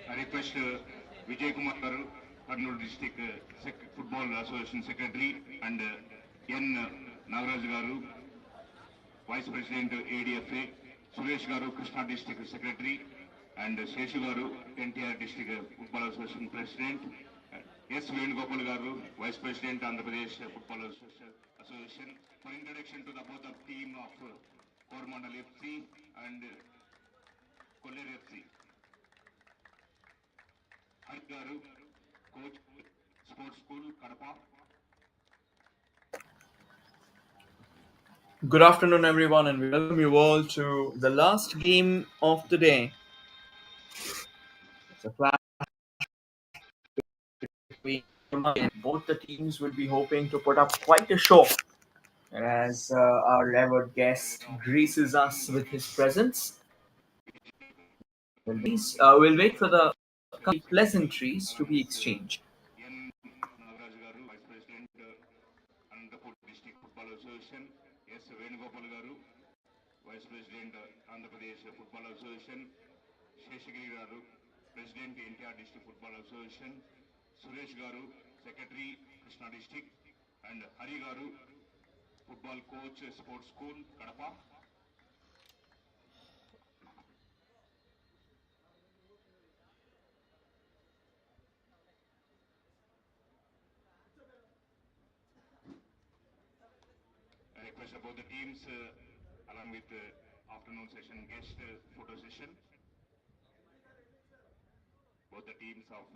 I request Vijay Kumar Garu, Kurnool District Football Association Secretary, and N. Nagaraj Garu, Vice President ADFA, Suresh Garu, Krishna District Secretary, and Sheshu Garu, NTR District Football Association President, S. Venugopal Garu, Vice President, Andhra Pradesh Football Association, for introduction to the both of team of Coramandal FC and Kolleru FC. Hari Garu, Coach, Sports School, Kadapa. Good afternoon, everyone, and we welcome you all to the last game of the day. It's a clash between both the teams will be hoping to put up quite a show. And as our revered guest graces us with his presence, we'll wait for the pleasantries to be exchanged. N. Nagaraj Garu, Vice President, Ananthapuram District Football Association. S. Venugopal Garu, Vice President, Andhra Pradesh Football Association. Sheshagiri Garu, President, NTR District Football Association. Suresh Garu, Secretary, Krishna District. And Hari Garu, Football Coach, Sports School, Kadapa. I request about the teams along with afternoon session guest photo session. Both the teams of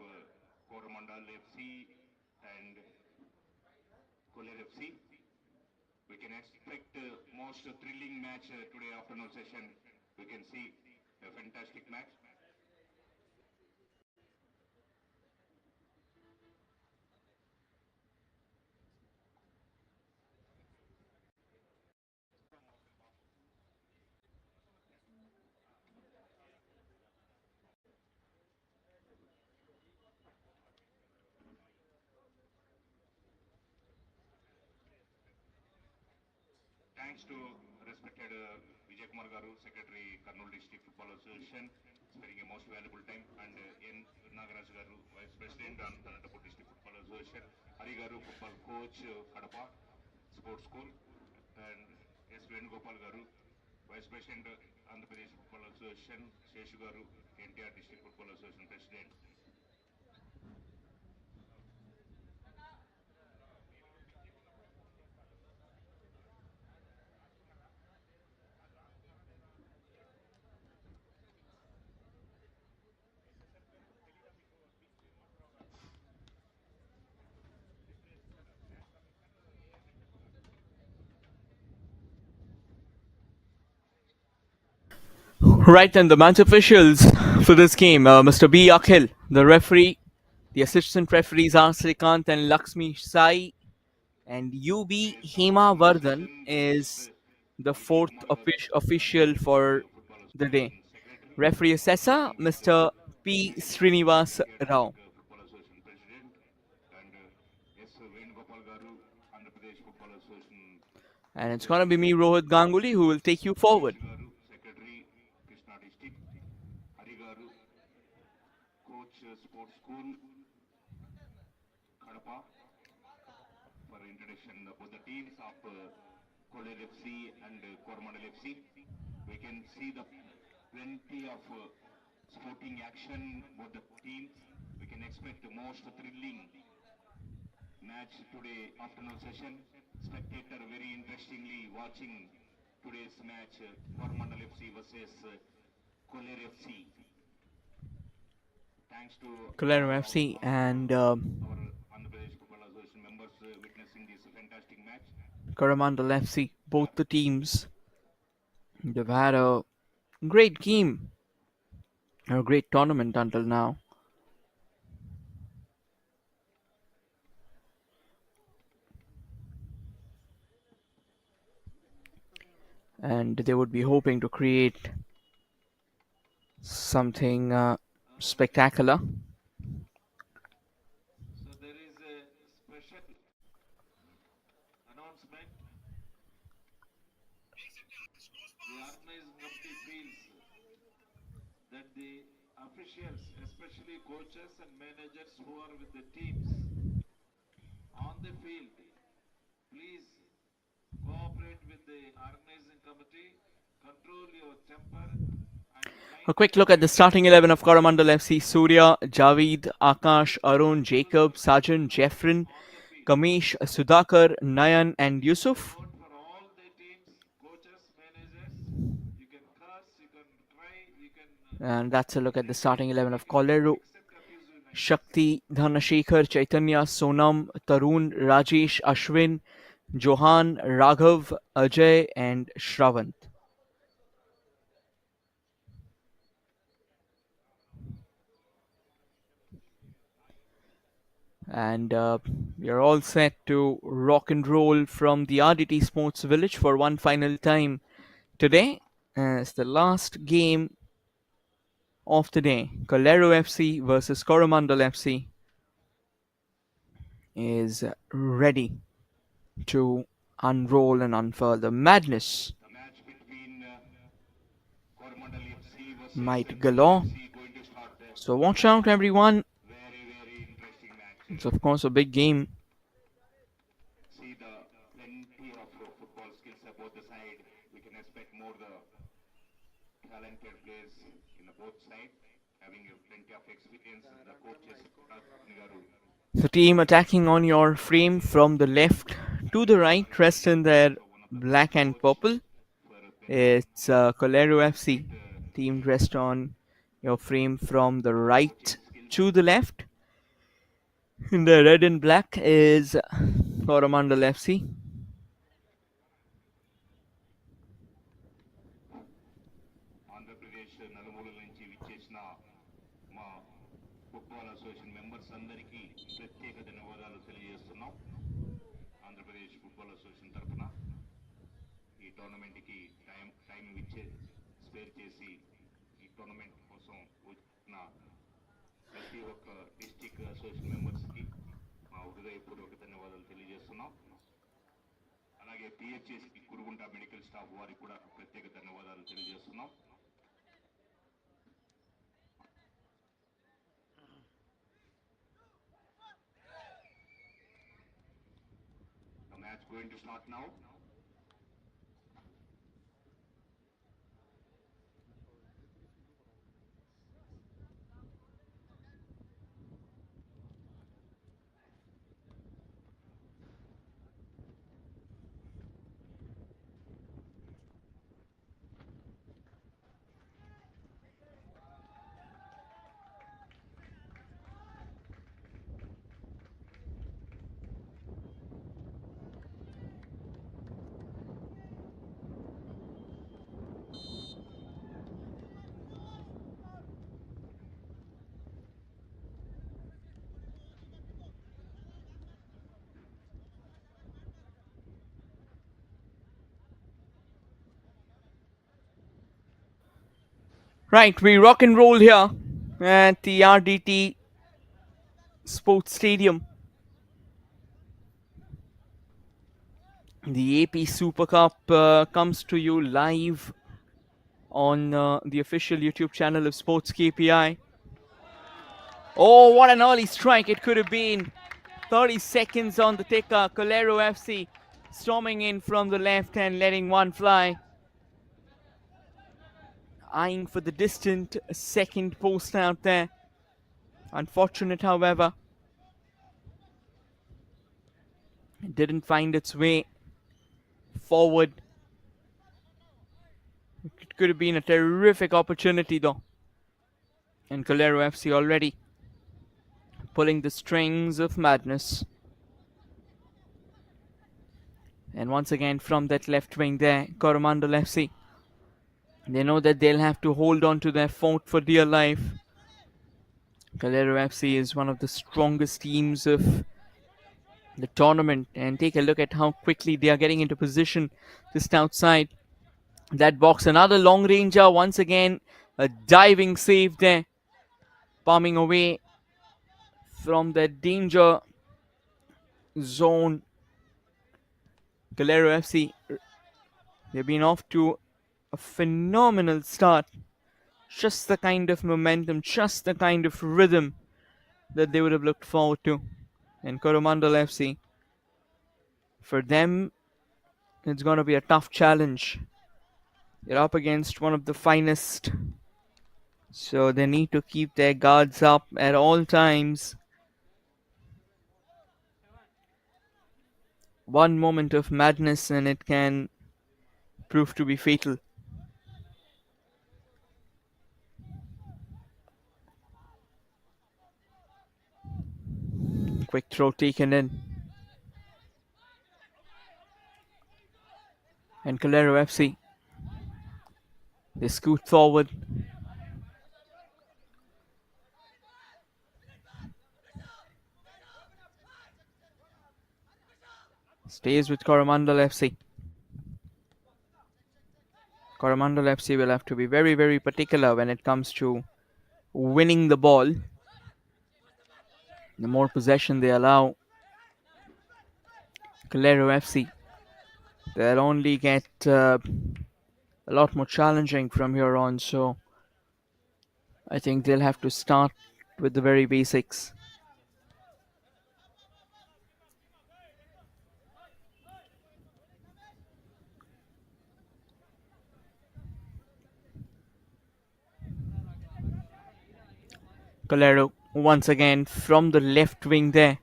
Coramandal FC and Kolleru FC. We can expect most thrilling match today afternoon session. We can see a fantastic match. Thanks to respected Vijay Kumar Garu, Secretary, Kurnool District Football Association, sparing a most valuable time, and N. Nagaraj Garu, Vice President, and Ananthapuram District Football Association, Hari Garu, Football Coach, Kadapa Sports School, and S. Venugopal Garu, Vice President, Andhra Pradesh Football Association, Sheshu Garu, NTR District Football Association President. Right, and the match officials for this game, Mr. B. Akhil, the referee, the assistant referees are Srikant and Lakshmi Sai, and UB Hema Afternoon Vardhan session guest is the Vijay fourth Kumar Garu, official for Football the day. Association Secretary, Referee assessor, along with Mr. P. Srinivas NTR Rao. District Football Association President, and S. Venugopal Garu, Andhra Pradesh Football Association And it's going to be President, me, Rohit Ganguly, who will take you forward. Sheshu Garu, Secretary, Krishna District, Hari Garu, Coach, Sports School, Kadapa, for introduction about the teams of Kolleru FC and Coramandal FC. We can see the plenty of sporting action with the teams. We can expect the most thrilling match today afternoon session. Spectator very interestingly watching today's match, Coramandal FC versus Kolleru FC. Thanks to Kolleru FC and our Andhra Pradesh Football Association members witnessing this fantastic match. Coramandal FC, both the teams, they've had a great game, a great tournament until now. And they would be hoping to create something spectacular. So there is a special announcement. The organizing committee feels that the officials, especially coaches and managers who are with the teams on the field, please cooperate with the organizing committee, control your temper, and A quick look at the starting 11 of Coramandal FC: Surya, Javid, Akash, Arun, Jacob, Sajan, Jeffrin, Kamesh, Sudhakar, Nayan, and Yusuf. vote for all the teams, coaches, managers. You can curse, you can try, you can And that's a look at the starting 11 of Kolleru: accept abuse in it. Shakti, Dhanashekhar, Chaitanya, Sonam, Tarun, Rajesh, Ashwin, Johan, Raghav, Ajay, and Shravant. And we are all set to rock and roll from the RDT Sports Village for one final time today, as the last game of the day, Kolleru FC versus Coromandel FC, is ready to unroll and unfurl. The madness The match between Coramandal FC versus might Kolleru galore. FC going to start. So watch out, everyone. Very interesting match. It's of course a big game. See the plenty of football skills about the side. We can expect more the talented players in the both sides, having plenty of experience. The coaches, Garu. The team attacking on your frame from the left to the right, dressed in their black and purple. It's Kolleru FC, team dressed on your frame from the right to the left. In the red and black is Coramandel FC. Andhra Pradesh నలుమూలల నుంచి విచ్చేసిన మా football association members అందరికీ ప్రత్యేక ధన్యవాదాలు తెలియజేస్తున్నాం. Andhra Pradesh football association తరఫున ఈ టోర్నమెంట్కి టైం ఇచ్చే స్పేర్ చేసి ఈ టోర్నమెంట్ కోసం వచ్చిన ప్రతి ఒక్క డిస్టిక్ అసోసియేషన్ మెంబర్స్కి మా హృదయపూర్వక ధన్యవాదాలు తెలియజేస్తున్నాం. అలాగే పిహెచ్ఎస్కి కురుగుంట మెడికల్ స్టాఫ్ వారికి కూడా ప్రత్యేక ధన్యవాదాలు తెలియజేస్తున్నాం. The match going to start now. Right, we rock and roll here at the RDT Sports Stadium. The AP Super Cup comes to you live on the official YouTube channel of Sports KPI. Oh, what an early strike it could have been. 30 seconds on the ticker. Kolleru FC storming in from the left and letting one fly. Eyeing for the distant second post out there. Unfortunate, however. It didn't find its way forward. It could have been a terrific opportunity though. And Kolleru FC already pulling the strings of madness. And once again from that left wing there, Coramandal FC. They know that they'll have to hold on to their fort for dear life. Kolleru FC is one of the strongest teams of the tournament. And take a look at how quickly they are getting into position just outside that box. Another long ranger once again. A diving save there. Palming away from the danger zone. Kolleru FC, they've been off to a phenomenal start Just the kind of momentum, just the kind of rhythm that they would have looked forward to in Coromandel FC. For them, it's going to be a tough challenge. They're up against one of the finest, so they need to keep their guards up at all times. One moment of madness and it can prove to be fatal. Quick throw taken in. And Kolleru FC, they scoot forward. Stays with Coramandal FC. Coramandal FC will have to be very, very particular when it comes to winning the ball. The more possession they allow Kolleru FC, they'll only get a lot more challenging from here on. So I think they'll have to start with the very basics. Kolleru once again from the left wing there.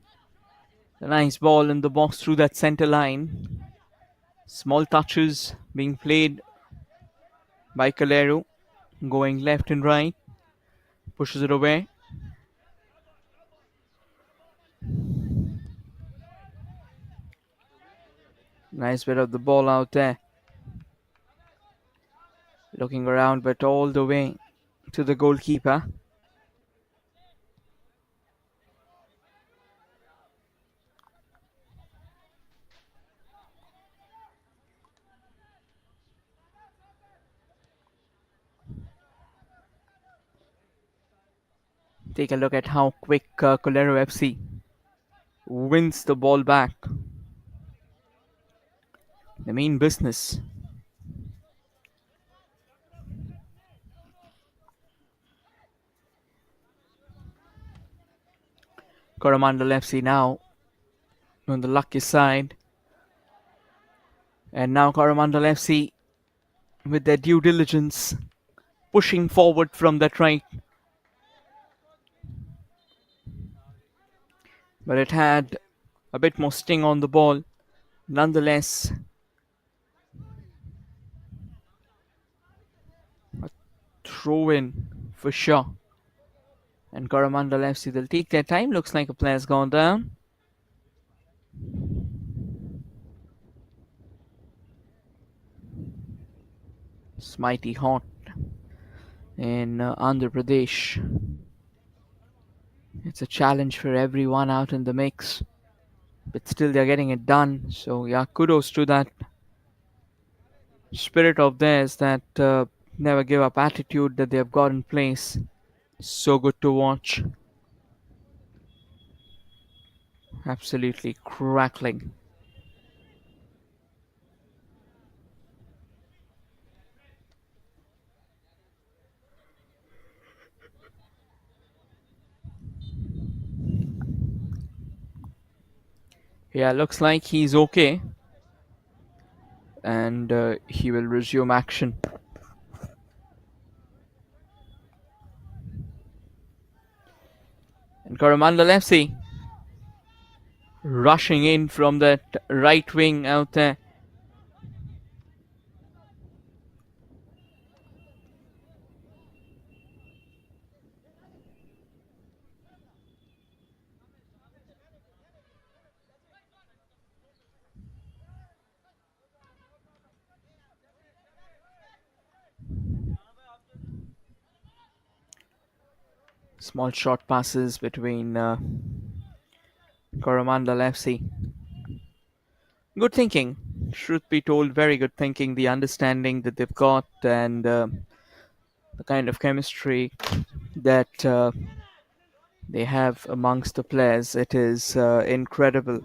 A nice ball in the box through that center line. Small touches being played by Kolleru, going left and right. Pushes it away. Nice bit of the ball out there. Looking around, but all the way to the goalkeeper. Take a look at how quick Kolleru FC wins the ball back. The main business. Coramandal FC now on the lucky side. And now Coramandal FC with their due diligence pushing forward from that right. But it had a bit more sting on the ball. Nonetheless, a throw in for sure. And Coramandal FC, they'll take their time. Looks like a player's gone down. It's mighty hot in Andhra Pradesh. It's a challenge for everyone out in the mix. But still they're getting it done. So yeah, kudos to that spirit of theirs, that never give up attitude that they have got in place. So good to watch. Absolutely crackling. Yeah, looks like he's okay. And he will resume action. And Coramandal FC rushing in from that right wing out there. Small short passes between Coramandal FC. Good thinking. Truth be told, very good thinking. The understanding that they've got and the kind of chemistry that they have amongst the players. It is incredible.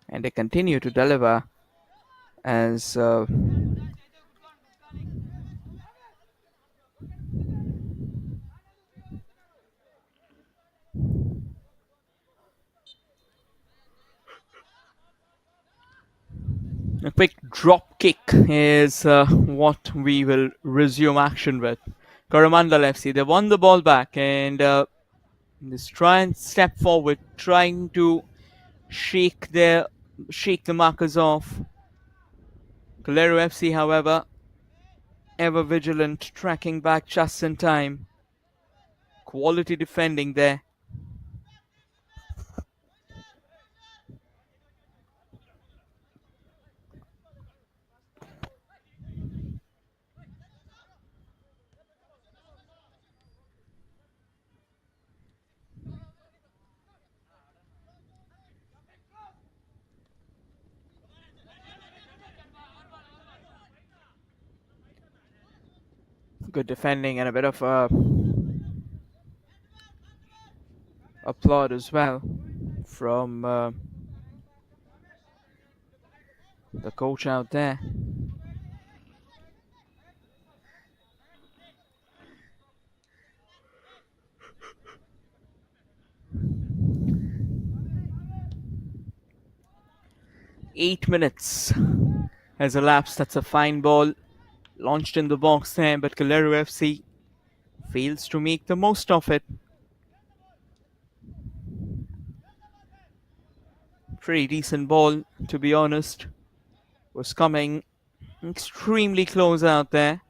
And they continue to deliver as A quick drop kick is what we will resume action with. Coramandal FC, they won the ball back and just try and step forward, trying to shake the markers off. Kolleru FC, however, ever vigilant, tracking back just in time. Quality defending there. Good defending and a bit of applaud as well from the coach out there. Eight minutes has elapsed. That's a fine ball launched in the box there, but Kolleru FC fails to make the most of it. Pretty decent ball, to be honest. Was coming extremely close out there.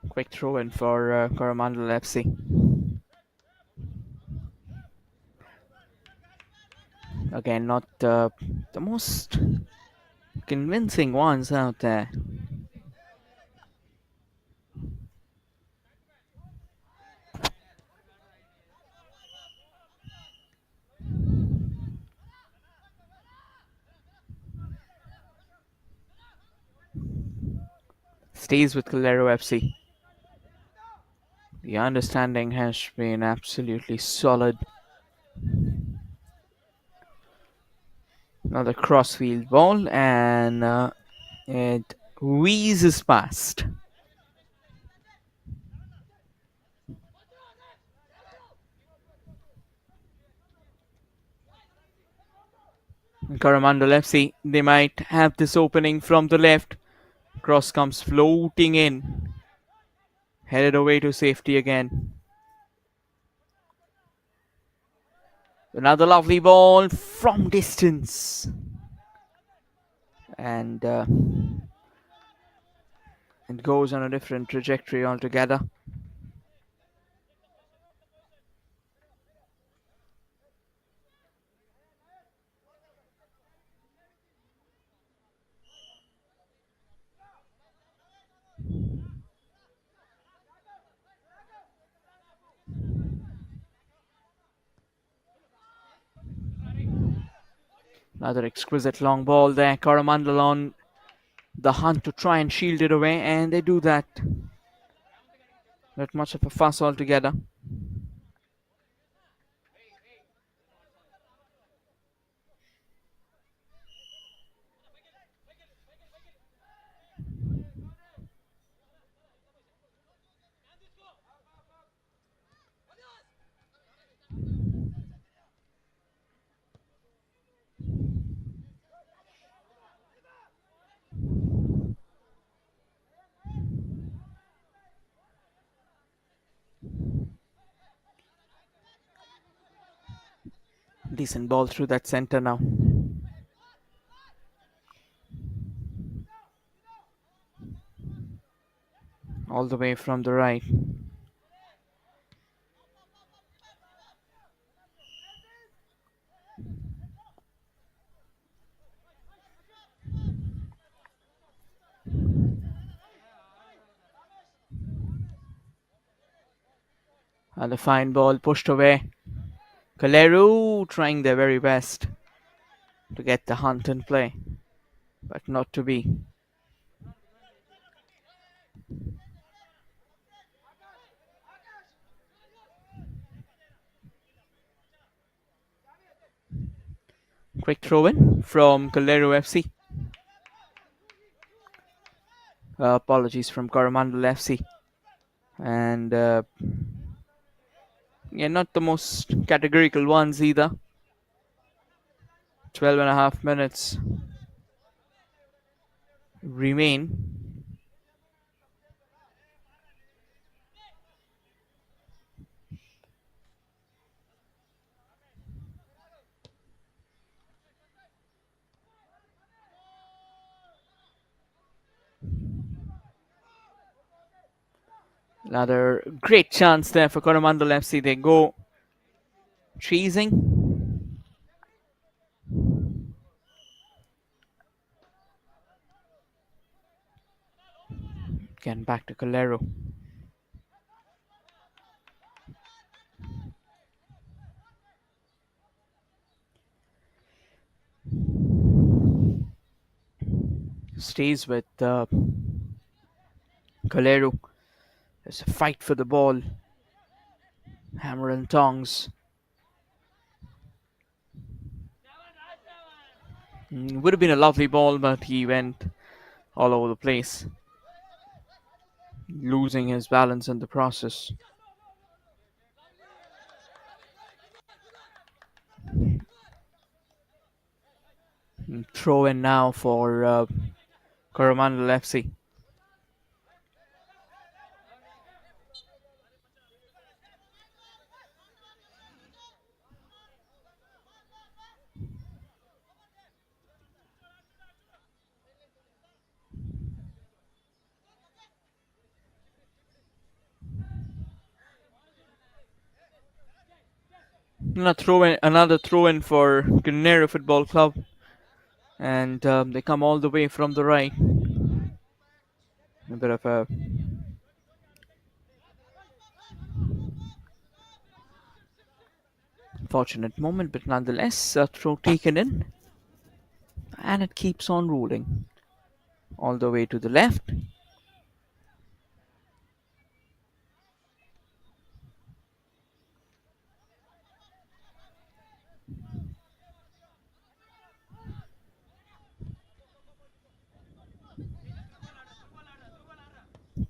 Quick throw in for Coramandal FC. Again, not the most convincing ones out there. Stays with Kolleru FC. The understanding has been absolutely solid. Another crossfield ball, and it wheezes past. Coramandal FC, they might have this opening from the left. Cross comes floating in. Headed away to safety again. Another lovely ball from distance. And it goes on a different trajectory altogether. Another exquisite long ball there. Coramandal on the hunt to try and shield it away, and they do that. Not much of a fuss altogether. Decent ball through that center now. all the way from the right. And a fine ball pushed away. Kolleru trying their very best to get the hunt in play, but not to be. Quick throw in from Kolleru FC. Apologies from Coramandal FC. And yeah, not the most categorical ones either. 12.5 minutes remain. Another great chance there for Coramandal FC. They go chasing. Again, back to Kolleru. Stays with Kolleru. There's a fight for the ball. Hammer and tongs. Would have been a lovely ball, but he went all over the place, losing his balance in the process. Throw in now for Coramandal FC. Another throw in for Kolleru Football Club, and they come all the way from the right. A bit of a fortunate moment, but nonetheless, a throw taken in, and it keeps on rolling all the way to the left.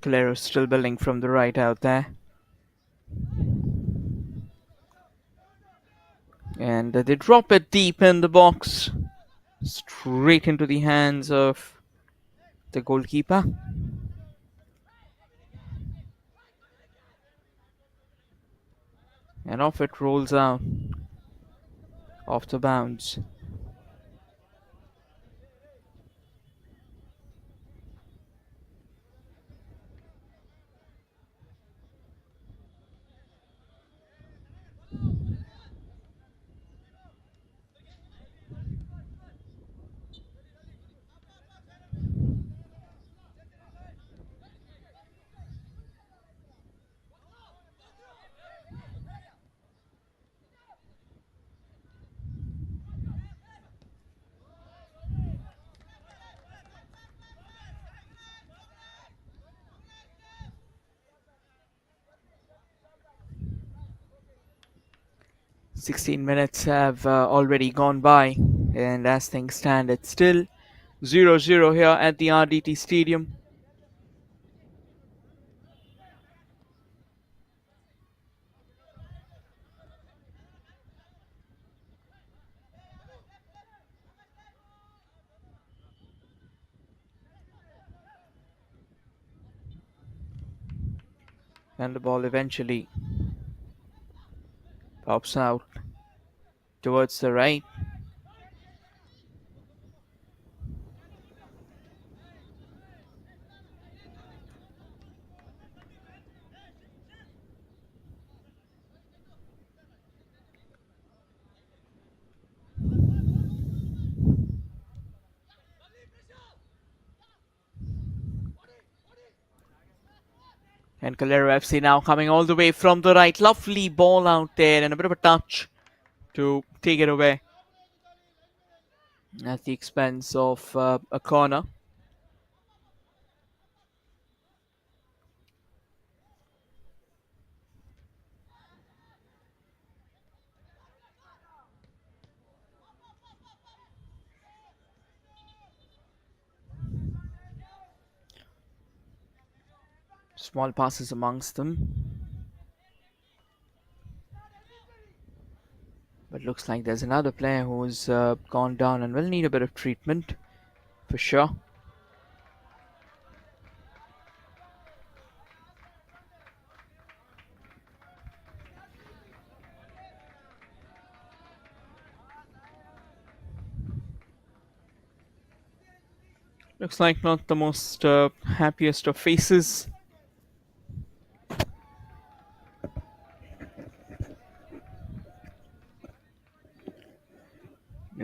Kolleru still building from the right out there. And they drop it deep in the box, straight into the hands of the goalkeeper. And off it rolls out, off the bounds. "16 minutes have already gone by, and as things stand, it's still 0-0 here at the RDT Stadium. And the ball eventually pops out towards the right. And Kolleru FC now coming all the way from the right. Lovely ball out there and a bit of a touch to take it away at the expense of a corner. Small passes amongst them. But looks like there's another player who's gone down and will need a bit of treatment for sure. Looks like not the most happiest of faces.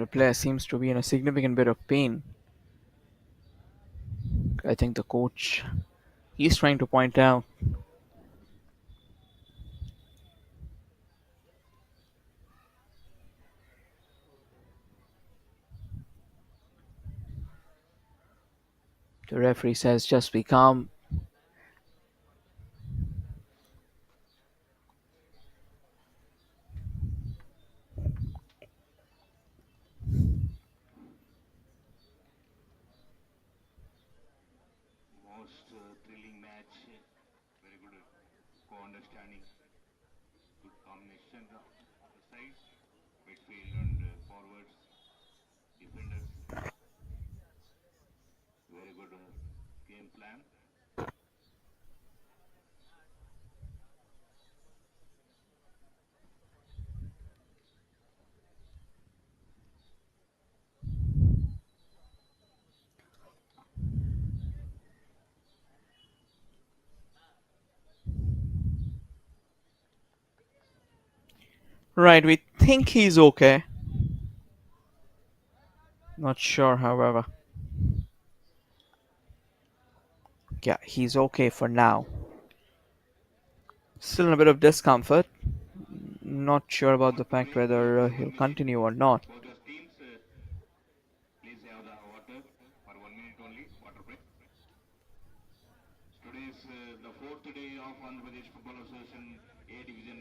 The player seems to be in a significant bit of pain. I think the coach, he's trying to point out. The referee says just be calm. Most thrilling match, very good co-understanding, good combination of the sides, midfield and forwards, defenders, very good game plan. Right, we think he's okay. Not sure, however. Yeah, he's okay for now. Still in a bit of discomfort. Not sure about the fact whether he'll continue or not. Both those teams, please have the water for 1 minute only, water break. Today is the fourth day of Andhra Pradesh Football Association A Division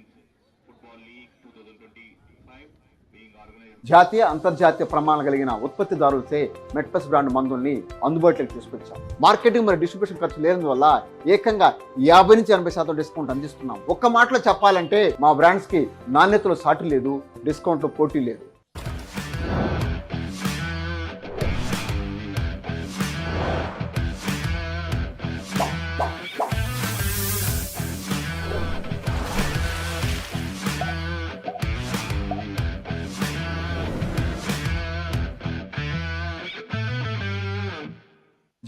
Football League 2025 being organized. జాతీయ అంతర్జాతీయ ప్రమాణాలు కలిగిన ఉత్పత్తిదారులచే మెట్పస్ brand మందుల్ని అందుబాటులోకి తీసుకొచ్చాం. Marketing మరియు distribution ఖర్చు లేనందువల్ల ఏకంగా 50 నుంచి 80% డిస్కౌంట్ అందిస్తున్నాం. ఒక్క మాటలో చెప్పాలంటే మా బ్రాండ్స్ కి నాణ్యతలో సాటి లేదు, డిస్కౌంట్లో పోటీ లేదు.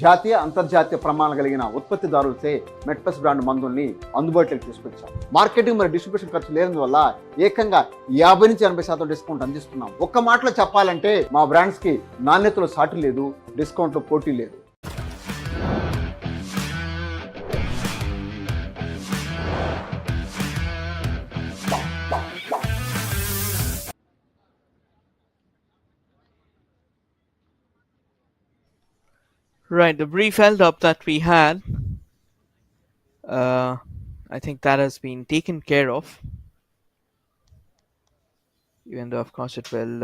జాతీయ అంతర్జాతీయ ప్రమాణాలు కలిగిన ఉత్పత్తిదారులచే మెట్పస్ బ్రాండ్ మందుల్ని అందుబాటులోకి తీసుకొచ్చాం. మార్కెటింగ్ మరియు డిస్ట్రిబ్యూషన్ ఖర్చు లేనందువల్ల ఏకంగా 50 నుంచి 80% డిస్కౌంట్ అందిస్తున్నాం. ఒక్క మాటలో చెప్పాలంటే మా బ్రాండ్స్ కి నాణ్యతలో సాటి లేదు, డిస్కౌంట్లో పోటీ లేదు. Right, the brief held up that we had, I think that has been taken care of. Even though, of course, it will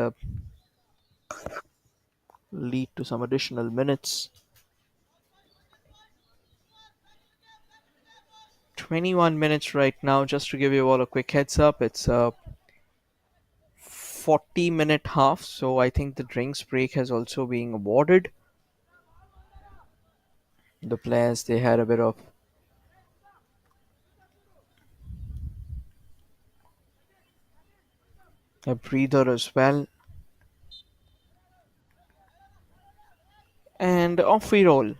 lead to some additional minutes. 21 minutes right now, just to give you all a quick heads up. It's a 40-minute half, so I think the drinks break has also been awarded. The players, they had a bit of a breather as well. And off we roll.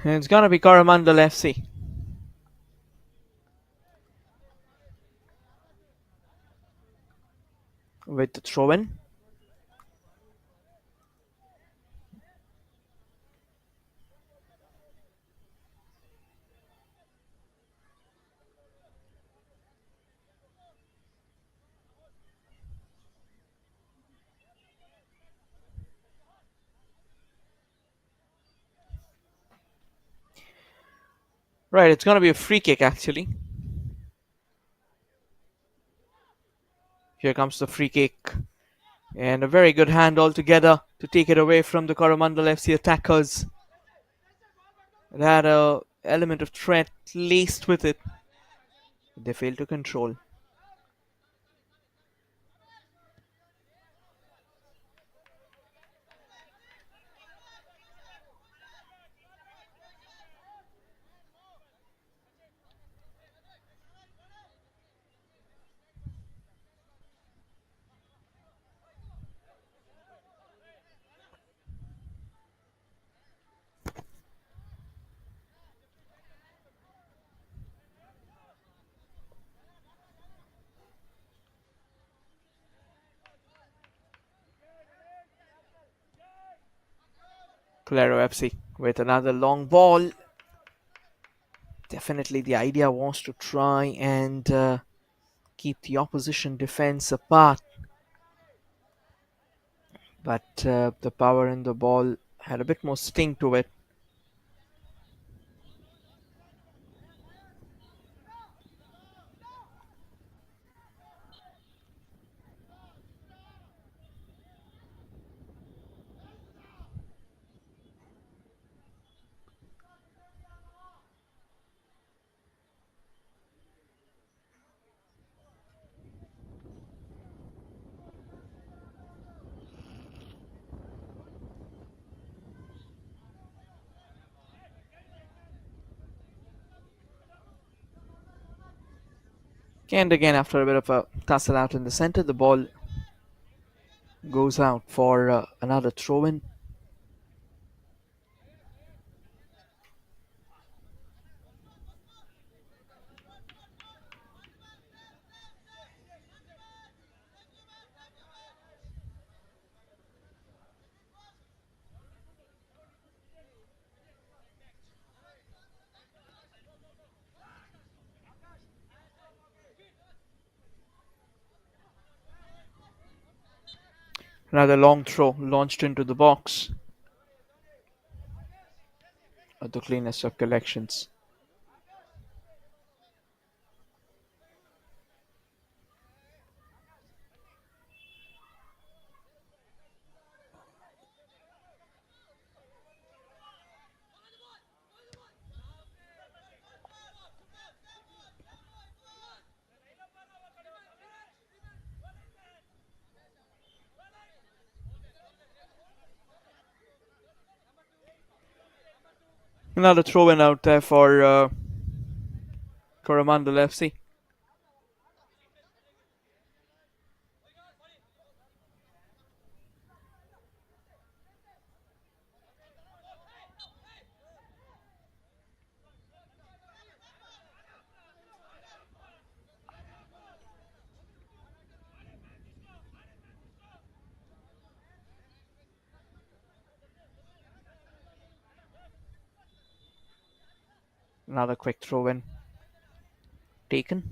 And it's gonna be Coramandal FC. with the throw in. Right, it's going to be a free kick actually. Here comes the free kick. And a very good hand altogether to take it away from the Coromandel FC attackers. It had a element of threat laced with it. They failed to control. Kolleru FC with another long ball. Definitely the idea was to try and keep the opposition defense apart. But the power in the ball had a bit more sting to it. And again, after a bit of a tussle out in the center, the ball goes out for another throw in. Another long throw launched into the box. The cleanest of collections. Another throw in out there for Coramandal FC. Another quick throw in taken.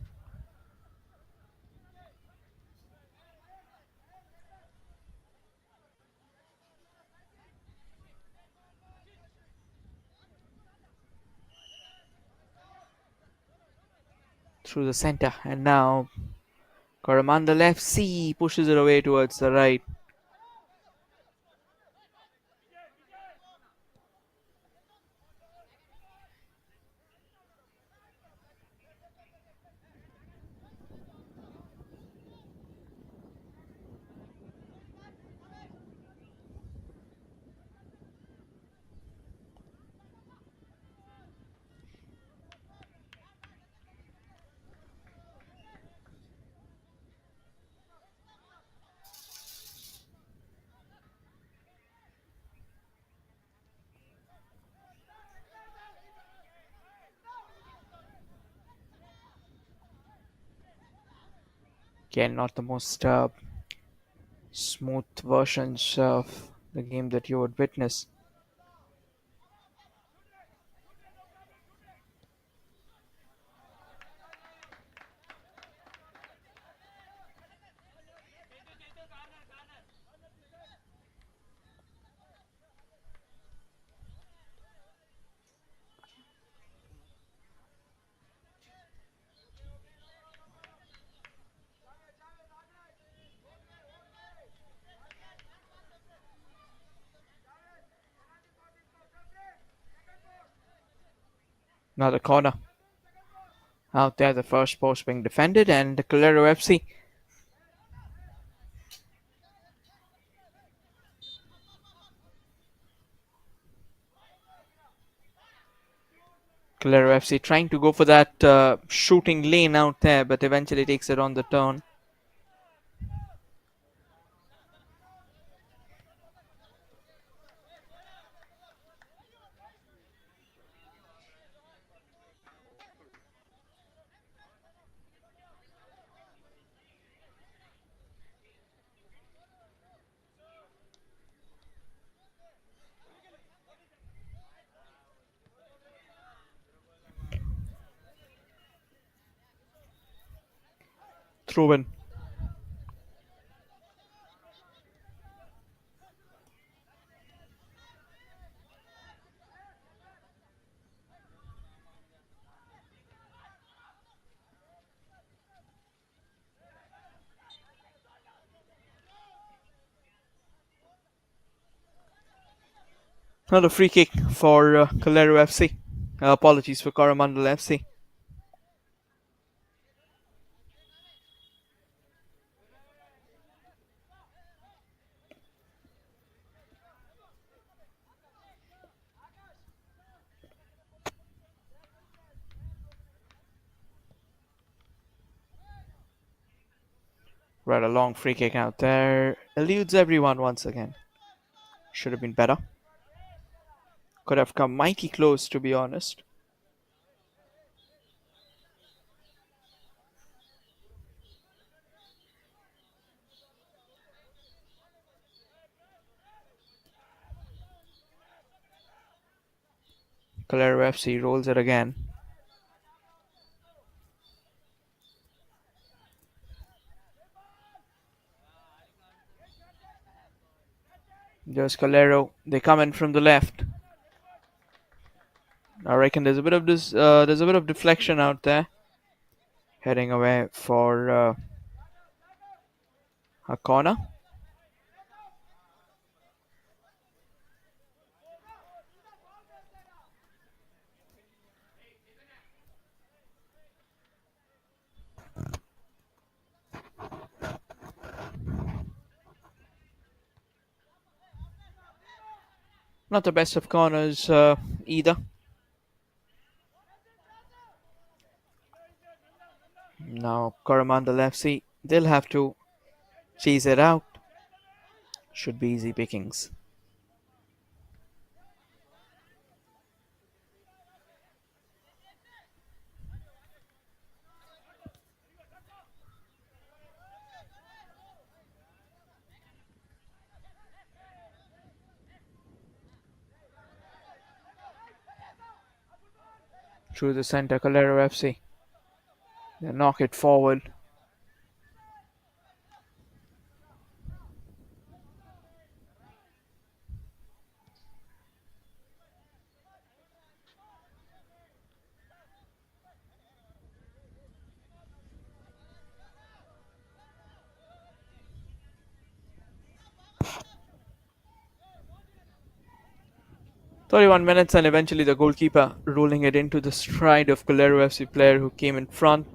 Through the center, and now Coramandal FC pushes it away towards the right. Again, not the most smooth versions of the game that you would witness. Another corner. Out there, the first post being defended, and the Kolleru FC. Kolleru FC trying to go for that shooting lane out there, but eventually takes it on the turn. Throw in. Another free kick for Kolleru FC. Apologies for Coramandal FC. Right, a long free kick out there. Eludes everyone once again. Should have been better. Could have come mighty close, to be honest. Kolleru FC rolls it again. There's Kolleru. They come in from the left. I reckon there's a bit of deflection out there. Heading away for a corner. Not the best of corners either. Now Coramandal FC, they'll have to chase it out. Should be easy pickings. Through the center, Kolleru FC. They knock it forward. "31 minutes and eventually the goalkeeper rolling it into the stride of Kolleru FC player who came in front.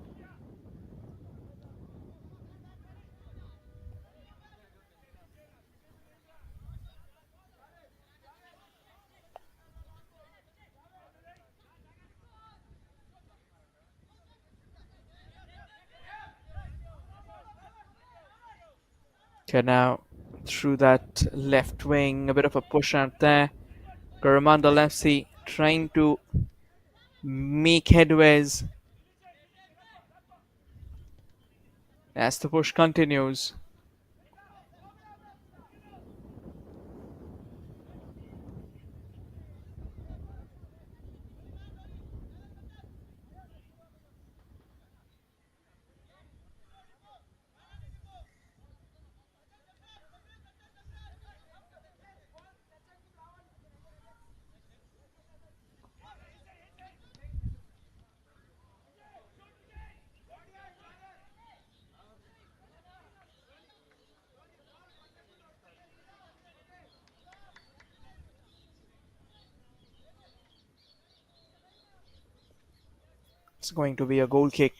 Okay, now through that left wing, a bit of a push out there. Coramandal FC trying to make headways as the push continues. It's going to be a goal kick.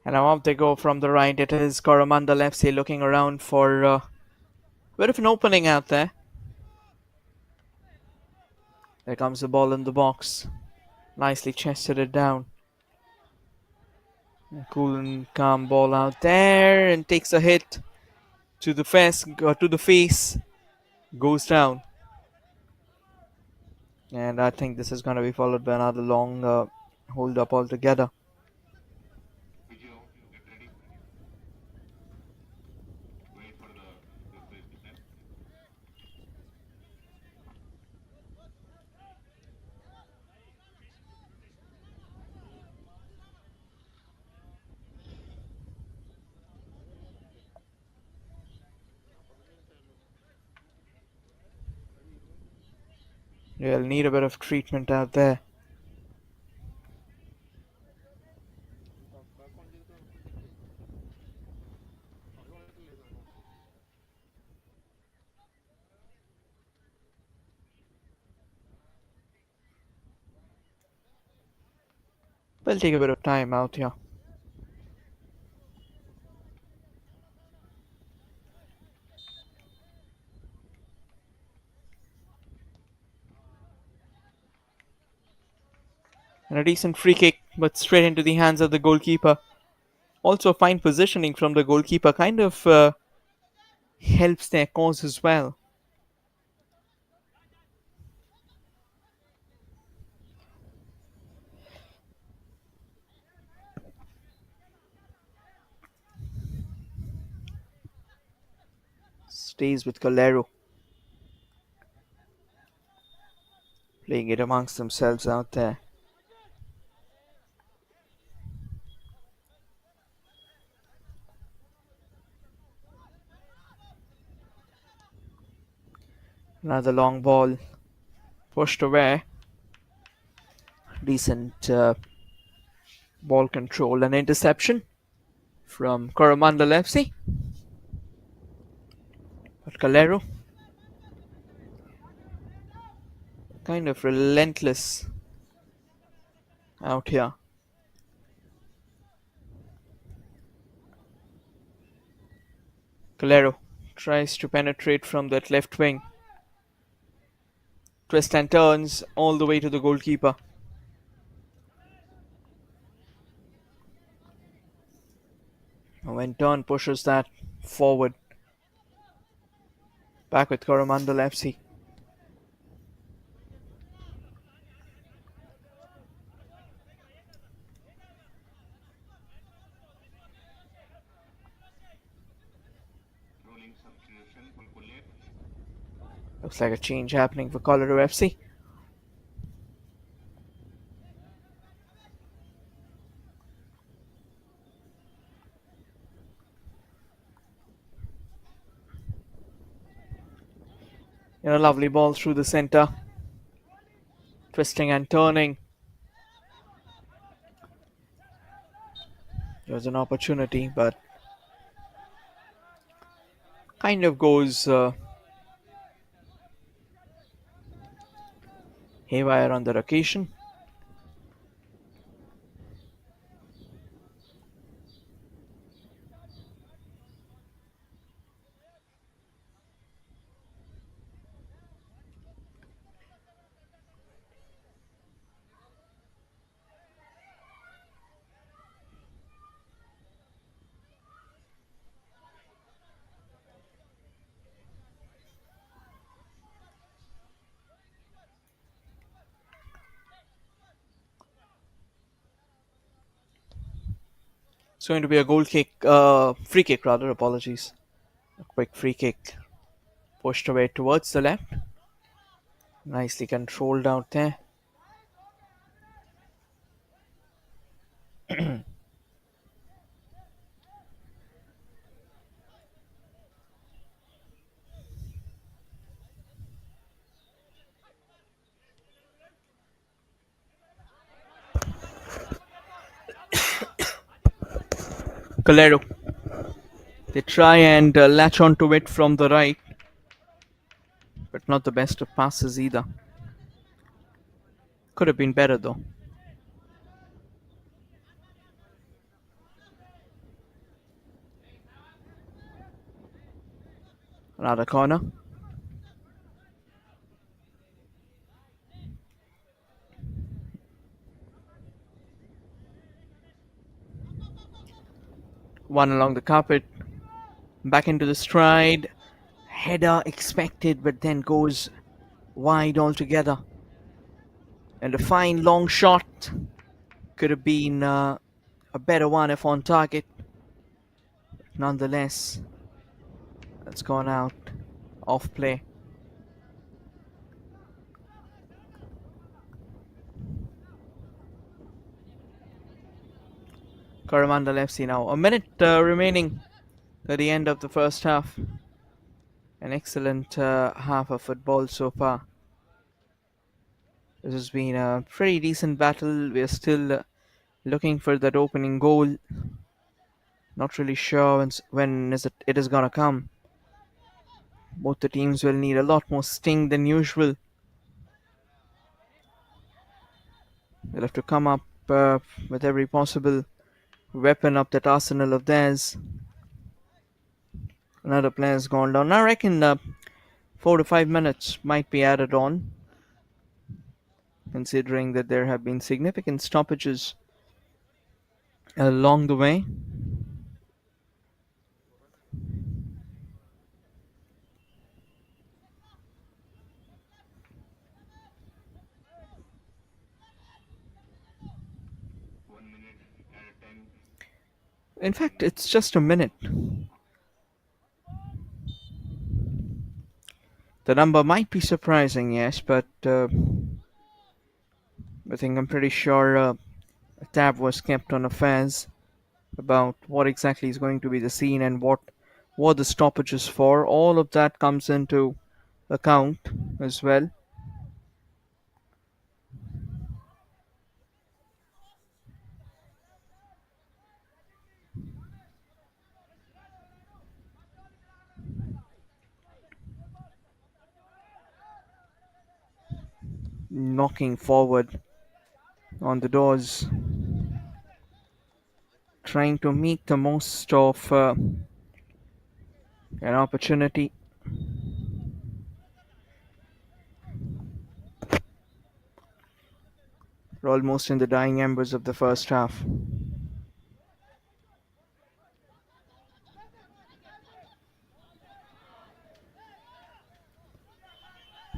And now up they go from the right. It is Coramandal FC looking around for a bit of an opening out there. There comes the ball in the box. Nicely chested it down. Cool and calm ball out there and takes a hit to the face. Goes down. And I think this is going to be followed by another long hold up altogether. Vijay, get ready. Wait for the referee to tell. You'll need a bit of treatment out there. We'll take a bit of time out here. And a decent free kick, but straight into the hands of the goalkeeper. Also, fine positioning from the goalkeeper kind of helps their cause as well. Stays with Kolleru. Playing it amongst themselves out there. Another long ball pushed away. Decent ball control and interception from Coramandal FC. But Kolleru kind of relentless out here. Kolleru tries to penetrate from that left wing. Twist and turns all the way to the goalkeeper. When turn pushes that forward. Back with Coramandal FC. Rolling substitution for Kolleru. Looks like a change happening for Kolleru FC. A lovely ball through the center. Twisting and turning. There was an opportunity, but kind of goes haywire on that occasion. It's going to be a goal kick, free kick rather, apologies. A quick free kick. Pushed away towards the left. Nicely controlled out there. Kolleru. They try and latch onto it from the right, but not the best of passes either. Could have been better though. Another corner. One along the carpet. Back into the stride. Header expected, but then goes wide altogether. And a fine long shot. Could have been a better one if on target. Nonetheless, that's gone out. Off play. Coramandal FC now. A minute remaining at the end of the first half. An excellent half of football so far. This has been a pretty decent battle. We are still looking for that opening goal. Not really sure when it is gonna come. Both the teams will need a lot more sting than usual. They'll have to come up with every possible weapon up that arsenal of theirs. Another player's gone down. I reckon 4 to 5 minutes might be added on, considering that there have been significant stoppages along the way. In fact, it's just a minute. The number might be surprising, yes, but I think I'm pretty sure a tab was kept on affairs about what exactly is going to be the scene and what the stoppage is for. All of that comes into account as well. Knocking forward on the doors, trying to make the most of an opportunity. We're almost in the dying embers of the first half.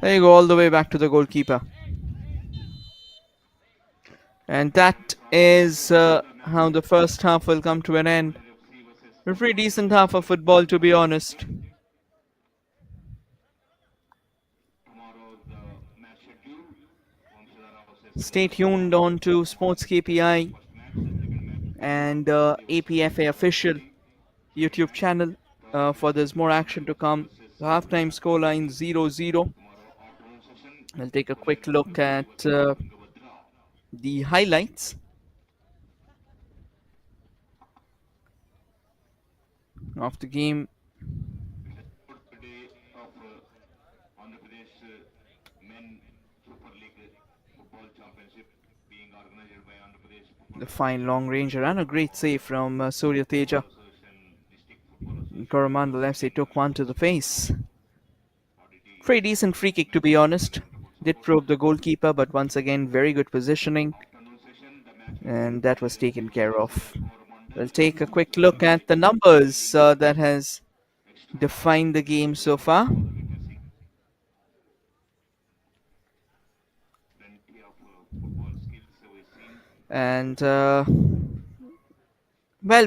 There you go, all the way back to the goalkeeper. And that is how the first half will come to an end. A pretty decent half of football, to be honest. Stay tuned on to Sports KPI and APFA official YouTube channel for there's more action to come. The halftime scoreline 0-0. We'll take a quick look at the highlights. Of the game. Andhra Pradesh Men Super League Football Championship being organized by Andhra Pradesh Football The fine long ranger and a great save from Surya Teja. Coramandal FC took one to the face. Pretty decent free kick, to be honest. Did probe the goalkeeper, but once again very good positioning, and that was taken care of. We'll take a quick look at the numbers that has defined the game so far. And well,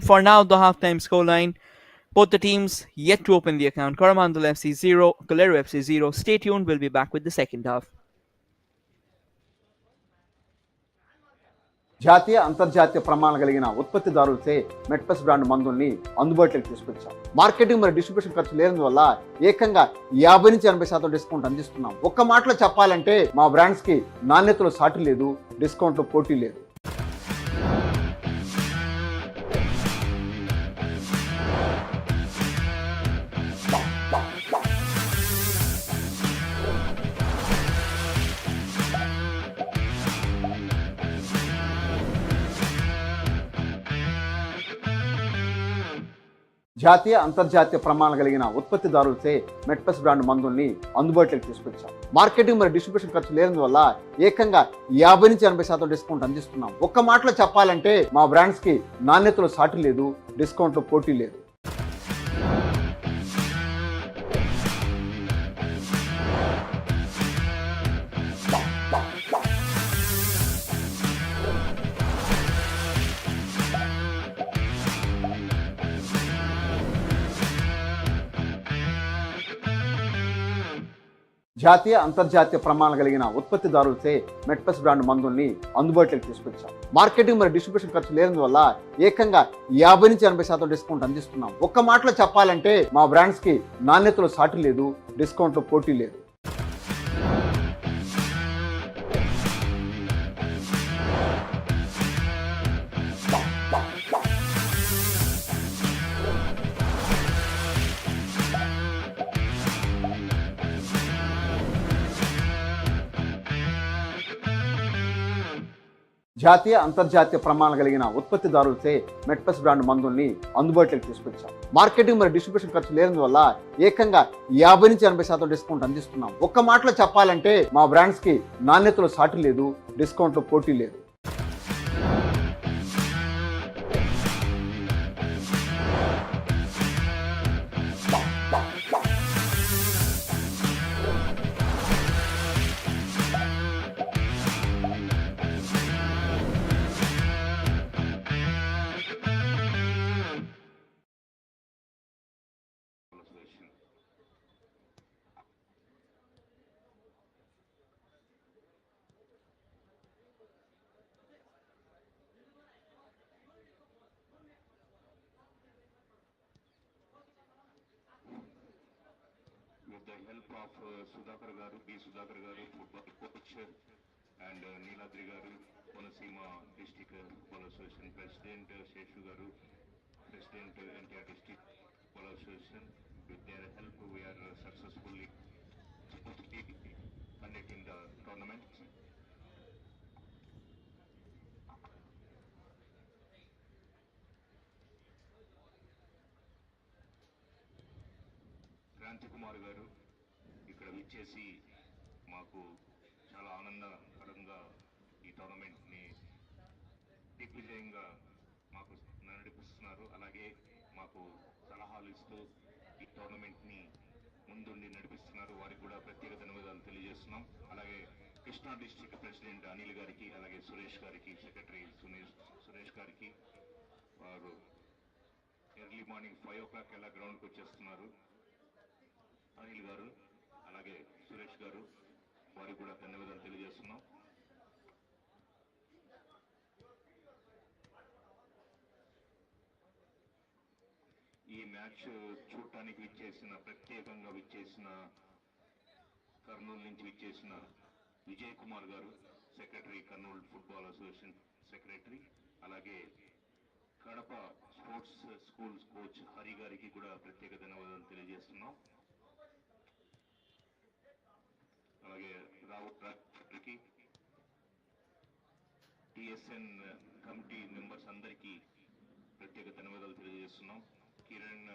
for now, the halftime scoreline, both the teams yet to open the account. Coramandal FC 0, Kolleru FC 0. Stay tuned, we'll be back with the second half. జాతీయ అంతర్జాతీయ ప్రమాణాలు కలిగిన ఉత్పత్తిదారులచే మెట్పస్ brand మందుల్ని అందుబాటులోకి తీసుకొచ్చాం. Marketing మరియు distribution ఖర్చు లేనందువల్ల ఏకంగా 50 నుంచి 80% డిస్కౌంట్ అందిస్తున్నాం. ఒక్క మాటలో చెప్పాలంటే మా బ్రాండ్స్ కి నాణ్యతలో సాటి లేదు, డిస్కౌంట్లో పోటీ లేదు. జాతీయ అంతర్జాతీయ ప్రమాణాలు కలిగిన ఉత్పత్తిదారులచే మెట్పస్ బ్రాండ్ మందుల్ని అందుబాటులోకి తీసుకొచ్చాం. మార్కెటింగ్ మరియు డిస్ట్రిబ్యూషన్ ఖర్చు లేనందువల్ల ఏకంగా 50 నుంచి 80% డిస్కౌంట్ అందిస్తున్నాం. ఒక్క మాటలో చెప్పాలంటే మా బ్రాండ్స్ కి నాణ్యతలో సాటి లేదు, డిస్కౌంట్లో పోటీ లేదు. జాతీయ అంతర్జాతీయ ప్రమాణాలు కలిగిన ఉత్పత్తిదారులచే మెట్పస్ బ్రాండ్ మందుల్ని అందుబాటులోకి తీసుకొచ్చాం. మార్కెటింగ్ మరియు డిస్ట్రిబ్యూషన్ ఖర్చు లేనందువల్ల ఏకంగా 50 నుంచి 80% డిస్కౌంట్ అందిస్తున్నాం. ఒక్క మాటలో చెప్పాలంటే మా బ్రాండ్స్ కి నాణ్యతలో సాటి లేదు, డిస్కౌంట్లో పోటీ లేదు. జాతీయ అంతర్జాతీయ ప్రమాణాలు కలిగిన ఉత్పత్తిదారులచే మెట్పస్ బ్రాండ్ మందుల్ని అందుబాటులోకి తీసుకొచ్చాం. మార్కెటింగ్ మరియు డిస్ట్రిబ్యూషన్ ఖర్చు లేనందువల్ల ఏకంగా 50 నుంచి 80% డిస్కౌంట్ అందిస్తున్నాం. ఒక్క మాటలో చెప్పాలంటే మా బ్రాండ్స్ కి నాణ్యతలో సాటి లేదు, డిస్కౌంట్లో పోటీ లేదు. With the help of Sudhakar garu, B. Sudhakar garu, football coach, and Neeladri garu, Konasima District Football Association President, Sheshu garu, President NTR District Football Association. With their help, we are successfully conducting the tournament. Kranthi Kumar గారు ఇక్కడ విచ్చేసి మాకు చాలా ఆనందకరంగా ఈ టోర్నమెంట్ని దిగ్విజయంగా మాకు నడిపిస్తున్నారు. అలాగే మాకు సలహాలు ఇస్తూ ఈ టోర్నమెంట్ని ముందుండి నడిపిస్తున్నారు. వారికి కూడా ప్రత్యేక ధన్యవాదాలు తెలియజేస్తున్నాం. అలాగే కృష్ణా డిస్ట్రిక్ట్ ప్రెసిడెంట్ అనిల్ గారికి, అలాగే సురేష్ గారికి, సెక్రటరీ సురేష్ గారికి, వారు ఎర్లీ మార్నింగ్ 5 o'clock ఎలా గ్రౌండ్కి వచ్చేస్తున్నారు. అనిల్ గారు అలాగే సురేష్ గారు, వారికి కూడా ధన్యవాదాలు తెలియజేస్తున్నాం. ఈ మ్యాచ్ చూడటానికి ప్రత్యేకంగా విచ్చేసిన కర్నూలు నుంచి విచ్చేసిన Vijay Kumar garu, secretary Kurnool football association secretary, అలాగే Kadapa sports schools coach Hari గారికి కూడా ప్రత్యేక ధన్యవాదాలు తెలియజేస్తున్నాం. అలాగే రావు గారికి, టిఎస్ఎన్ కమిటీ మెంబర్స్ అందరికీ ప్రత్యేక ధన్యవాదాలు తెలియజేస్తున్నాం. Kiran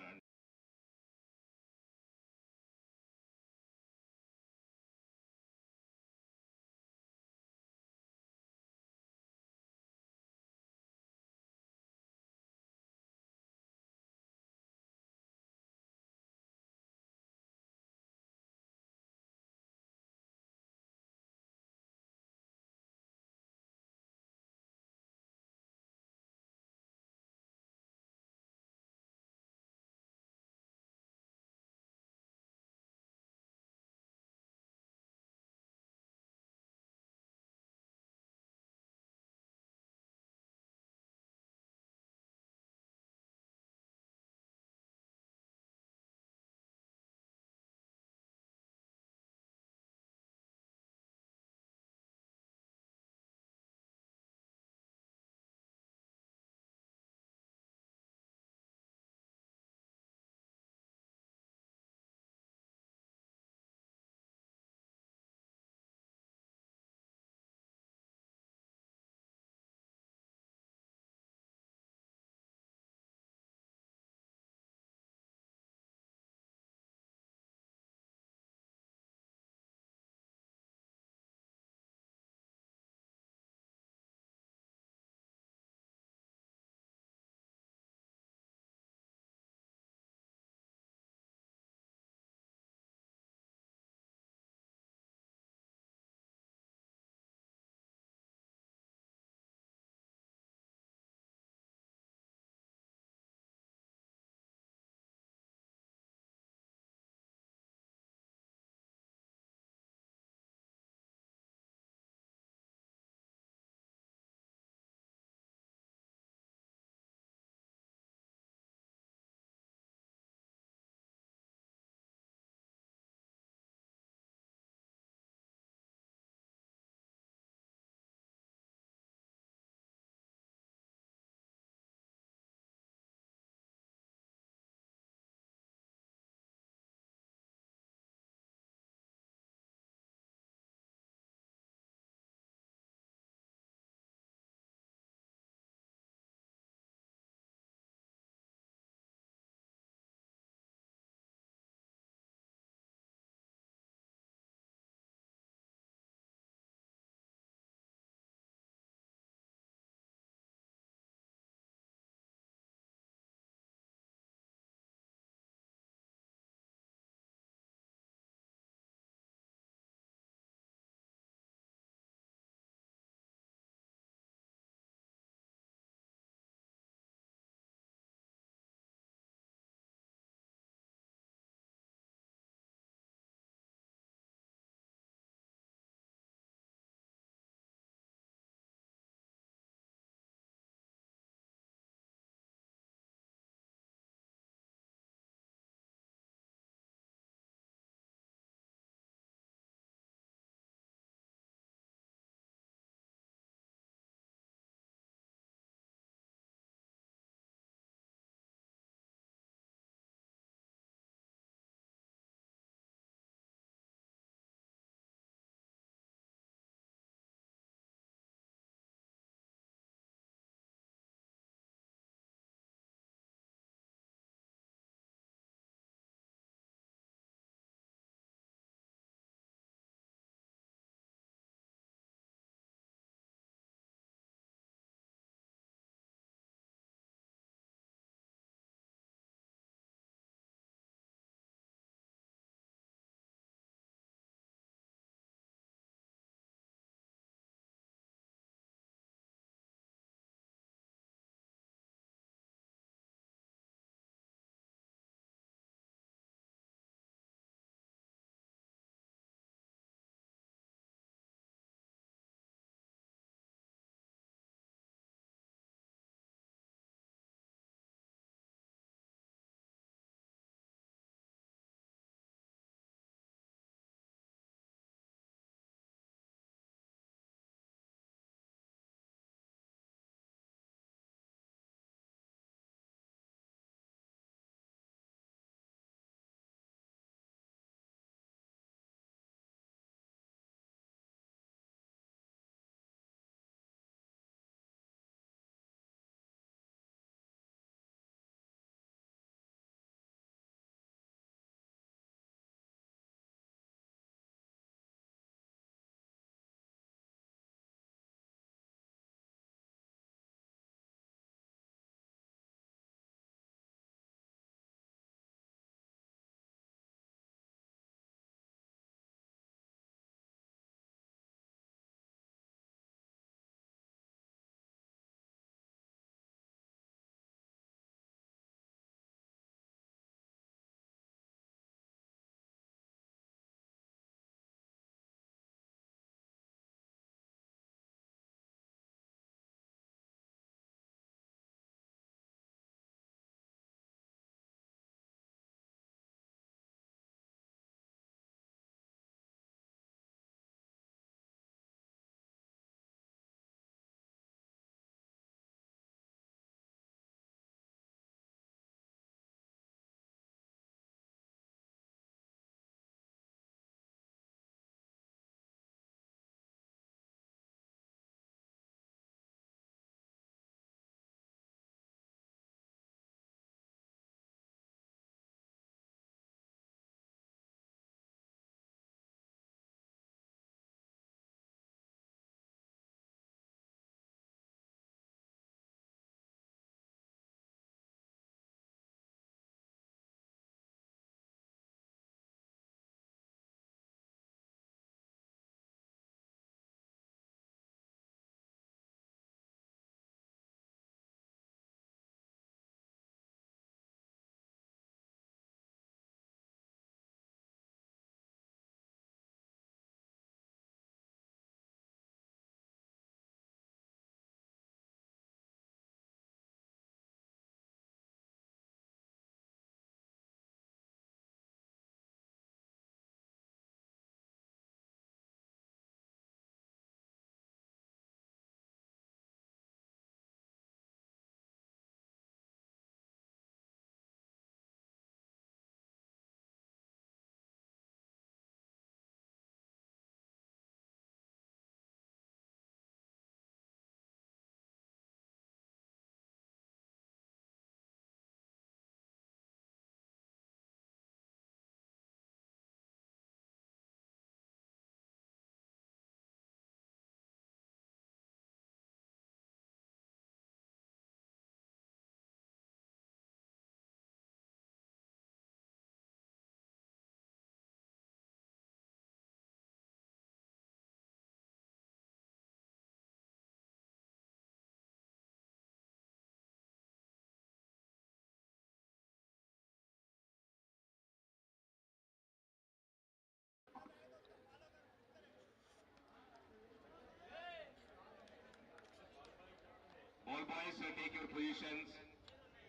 your positions.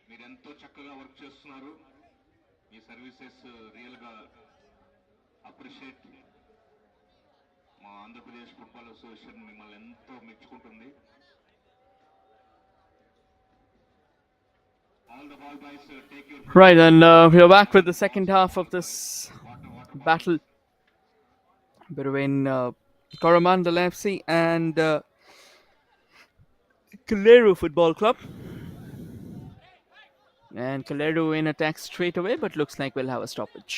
మీరు ఎంతో చక్కగా వర్క్ చేస్తున్నారు. మీ సర్వీసెస్ రియల్గా అప్రిషియేట్. మా ఆంధ్రప్రదేశ్ ఫుట్బాల్ అసోసియేషన్ మిమ్మల్ని ఎంతో మెచ్చుకుంటుంది. All the ball boys, take your Right, and we're back with the second half of this battle between Coramandal FC and Kolleru Football Club. And Kolleru in attack straight away, but looks like we'll have a stoppage.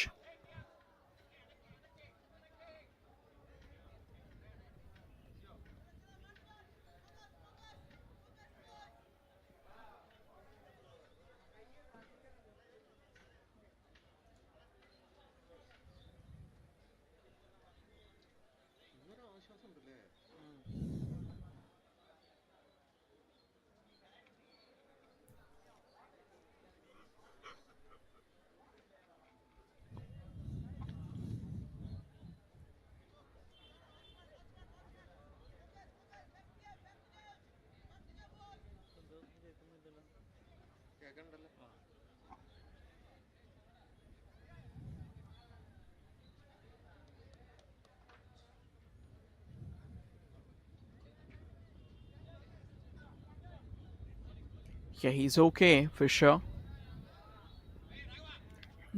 Yeah, he's okay for sure.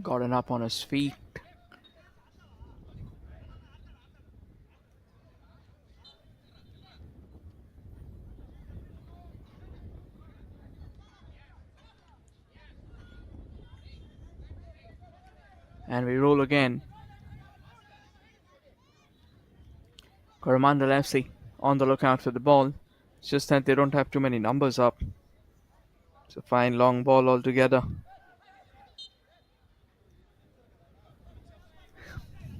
Gotten up on his feet. And we roll again. Coramandal FC on the lookout for the ball. It's just that they don't have too many numbers up. It's a fine long ball altogether.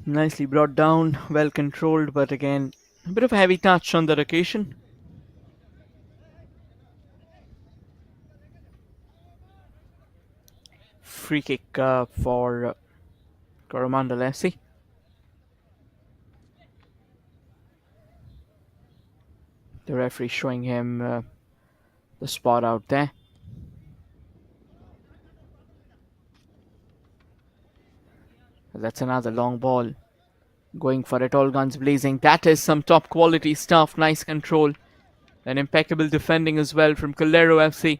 Nicely brought down, well controlled, but again, a bit of a heavy touch on that occasion. Free kick for Coramandal FC. The referee showing him the spot out there. That's another long ball. Going for it, all guns blazing. That is some top quality stuff. Nice control. And impeccable defending as well from Kolleru FC.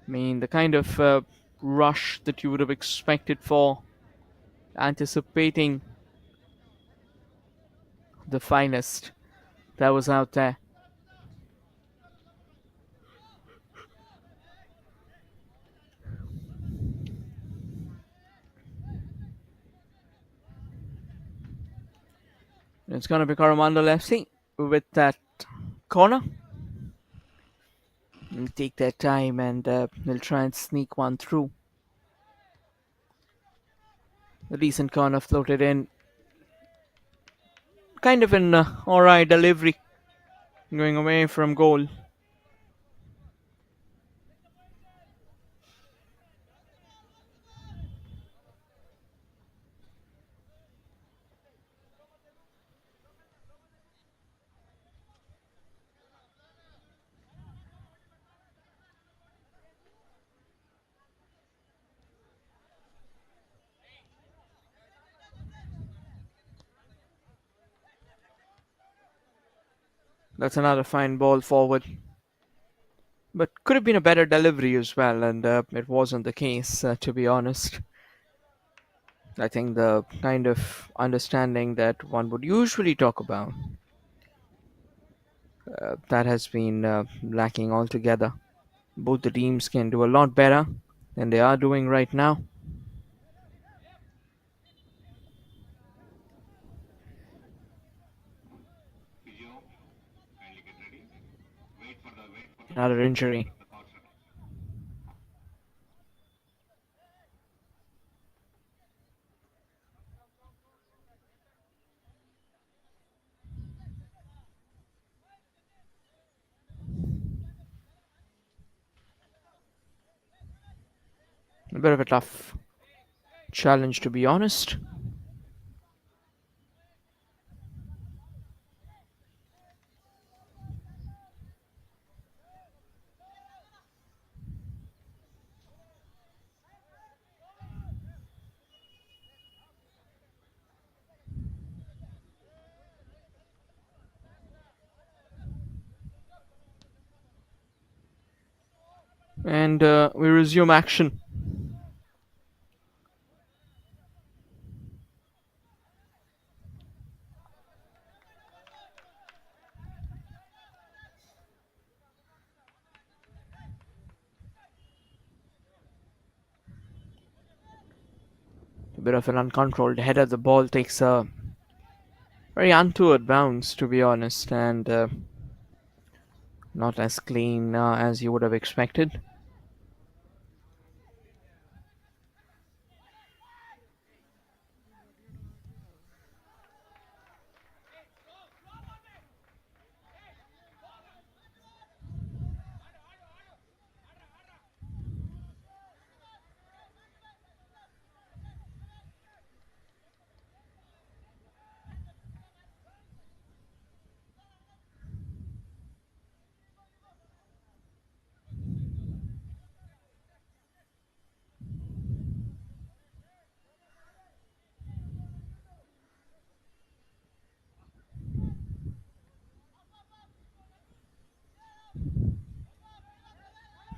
I mean, the kind of rush that you would have expected for anticipating the finest that was out there. It's going to be Coramandal FC with that corner. They'll take their time and they'll try and sneak one through. A decent corner floated in. Kind of an alright delivery. Going away from goal. That's another fine ball forward. But could have been a better delivery as well, and it wasn't the case, to be honest. I think the kind of understanding that one would usually talk about, that has been lacking altogether. Both the teams can do a lot better than they are doing right now. Another injury. A bit of a tough challenge, to be honest. And we resume action. A bit of an uncontrolled header. The ball takes a very untoward bounce, to be honest, and not as clean as you would have expected.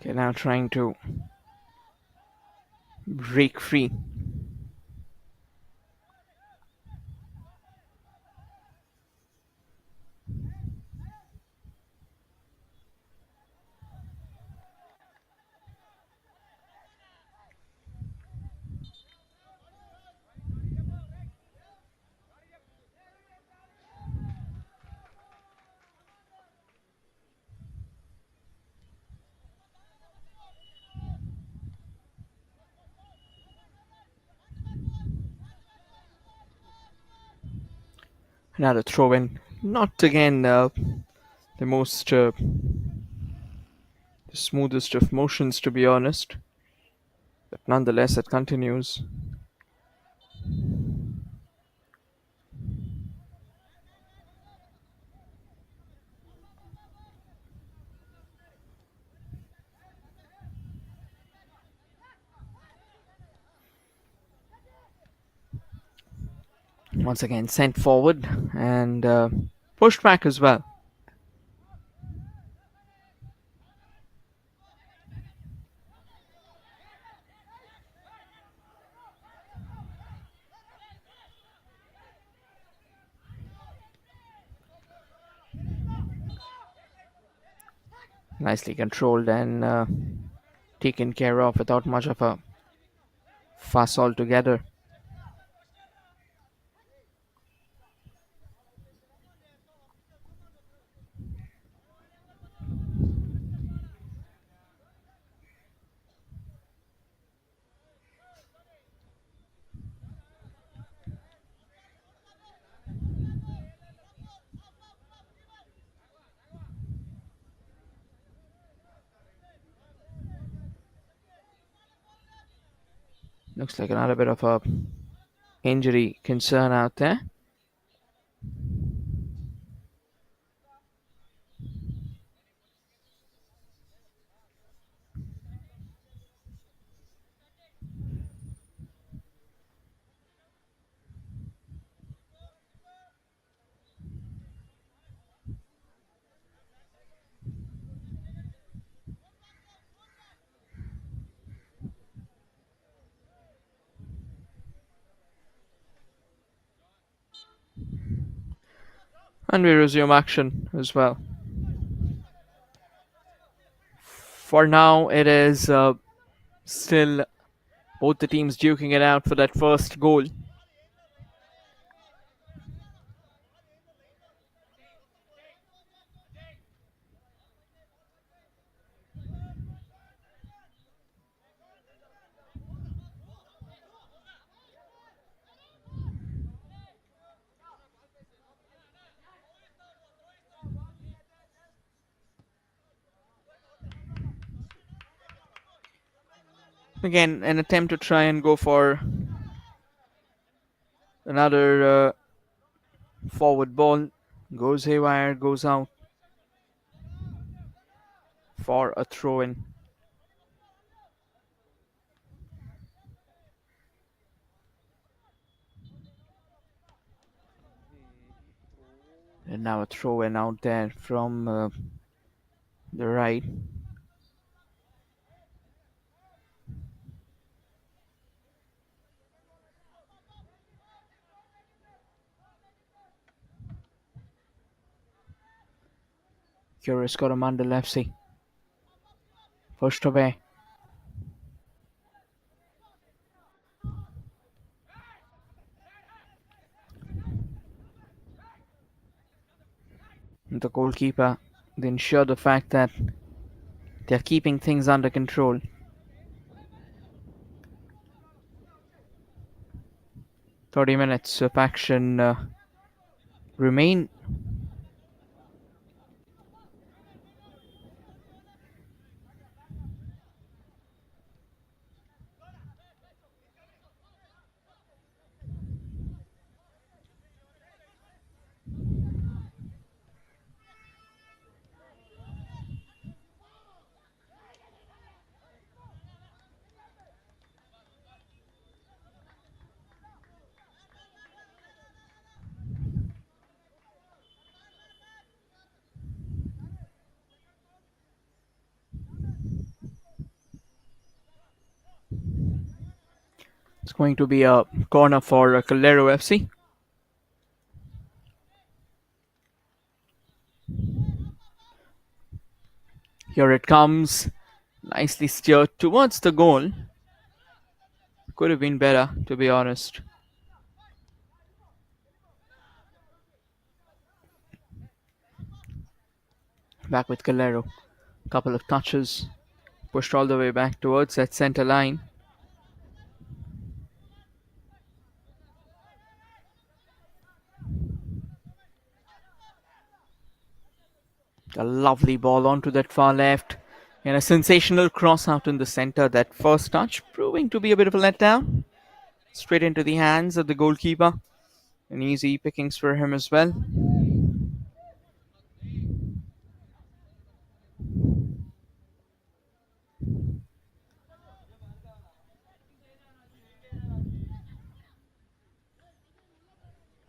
Okay, now trying to break free. Another throw in. Not again the most the smoothest of motions, to be honest, but nonetheless it continues. Once again sent forward and pushed back as well. Nicely controlled and taken care of without much of a fuss altogether. Looks like another bit of a injury concern out there. And we resume action as well. For now, it is still both the teams duking it out for that first goal. Again, an attempt to try and go for another forward ball. Goes haywire, goes out for a throw in. And now a throw in out there from the right. Here is Coramandal FC. First away. The goalkeeper, they ensure the fact that they're keeping things under control. "30 minutes of action remain. It's going to be a corner for Kolleru FC. Here it comes. Nicely steered towards the goal. Could have been better, to be honest. Back with Kolleru. Couple of touches. Pushed all the way back towards that center line. A lovely ball onto that far left. And a sensational cross out in the center. That first touch proving to be a bit of a letdown. Straight into the hands of the goalkeeper. An easy pickings for him as well.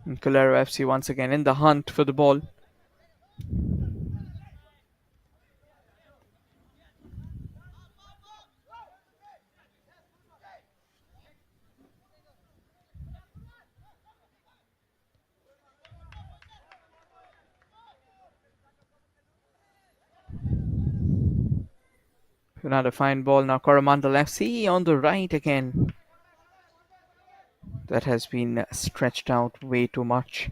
And Kolleru FC once again in the hunt for the ball. Another fine ball now. Coramandal FC on the right again. That has been stretched out way too much.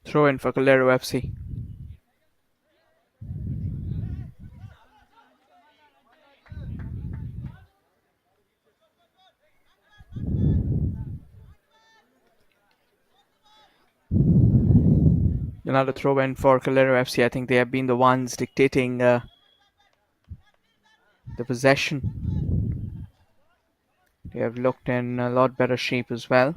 Throw in for Kolleru FC. Another throw in for Kolleru FC. I think they have been the ones dictating the possession. They have looked in a lot better shape as well.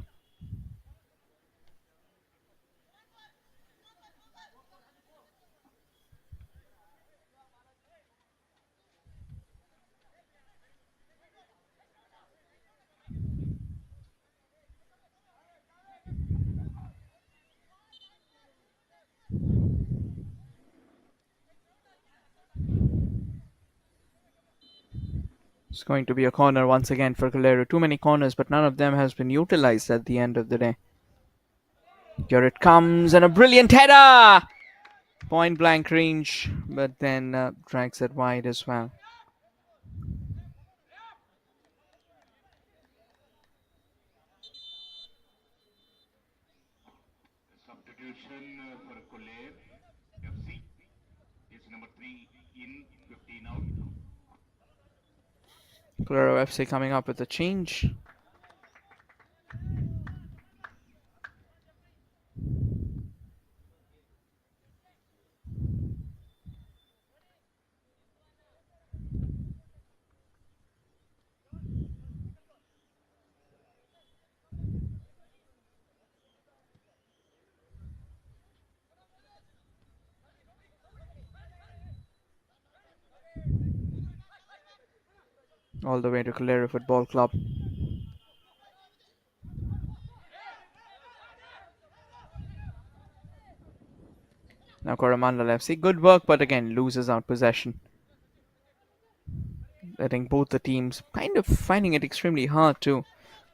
It's going to be a corner once again for Kolleru. Too many corners, but none of them has been utilized at the end of the day. Here it comes, and a brilliant header! Point blank range, but then drags it wide as well. Substitution for Kolleru FC. It's number 3 in, 15 out. Kolleru FC coming up with a change. all the way to Kolleru Football Club. Now Coramandal FC, good work, but again loses out possession. I think both the teams kind of finding it extremely hard to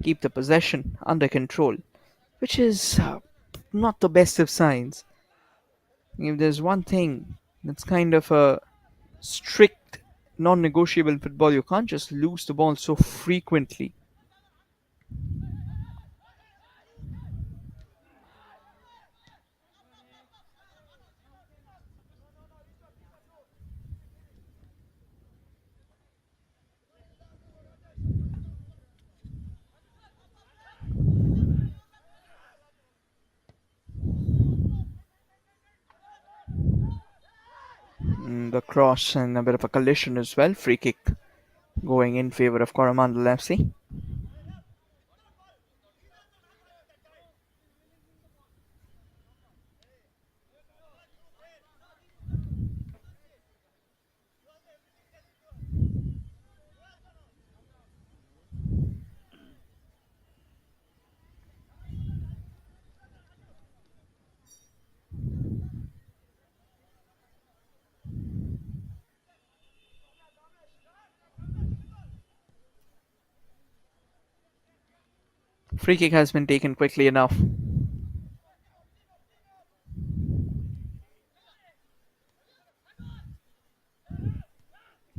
keep the possession under control, which is not the best of signs. If there's one thing that's kind of a strict, non-negotiable in football, you can't just lose the ball so frequently. The cross and a bit of a collision as well. Free kick going in favour of Coramandal FC. Free kick has been taken quickly enough.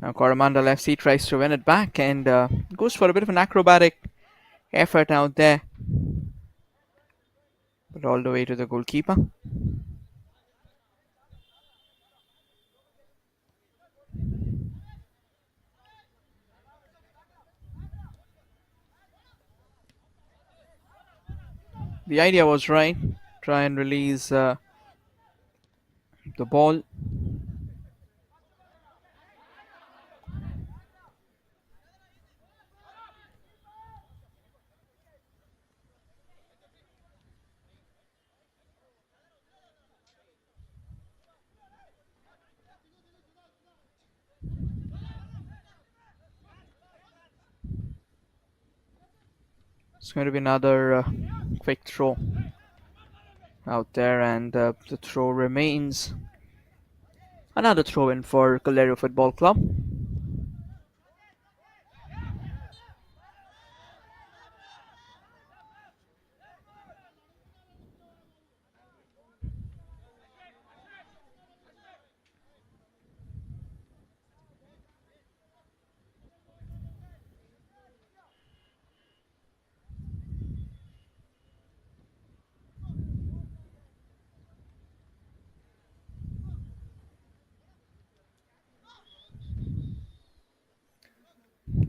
Now Coramandal FC tries to win it back and goes for a bit of an acrobatic effort out there. But all the way to the goalkeeper. The idea was right. Try and release the ball. It's going to be another quick throw out there, and the throw remains another throw in for Kolleru Football Club.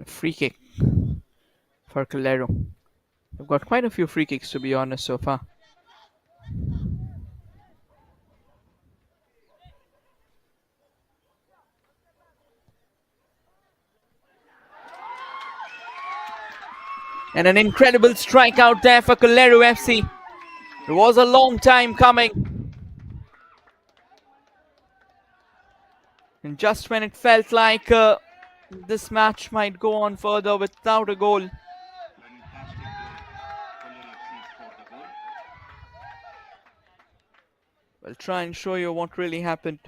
Free kick for Kolleru. They've got quite a few free kicks, to be honest, so far. And an incredible strike out there for Kolleru FC. It was a long time coming. And just when it felt like this match might go on further without a goal, Fantastic Kolleru FC scored the goal. I'll try and show you what really happened.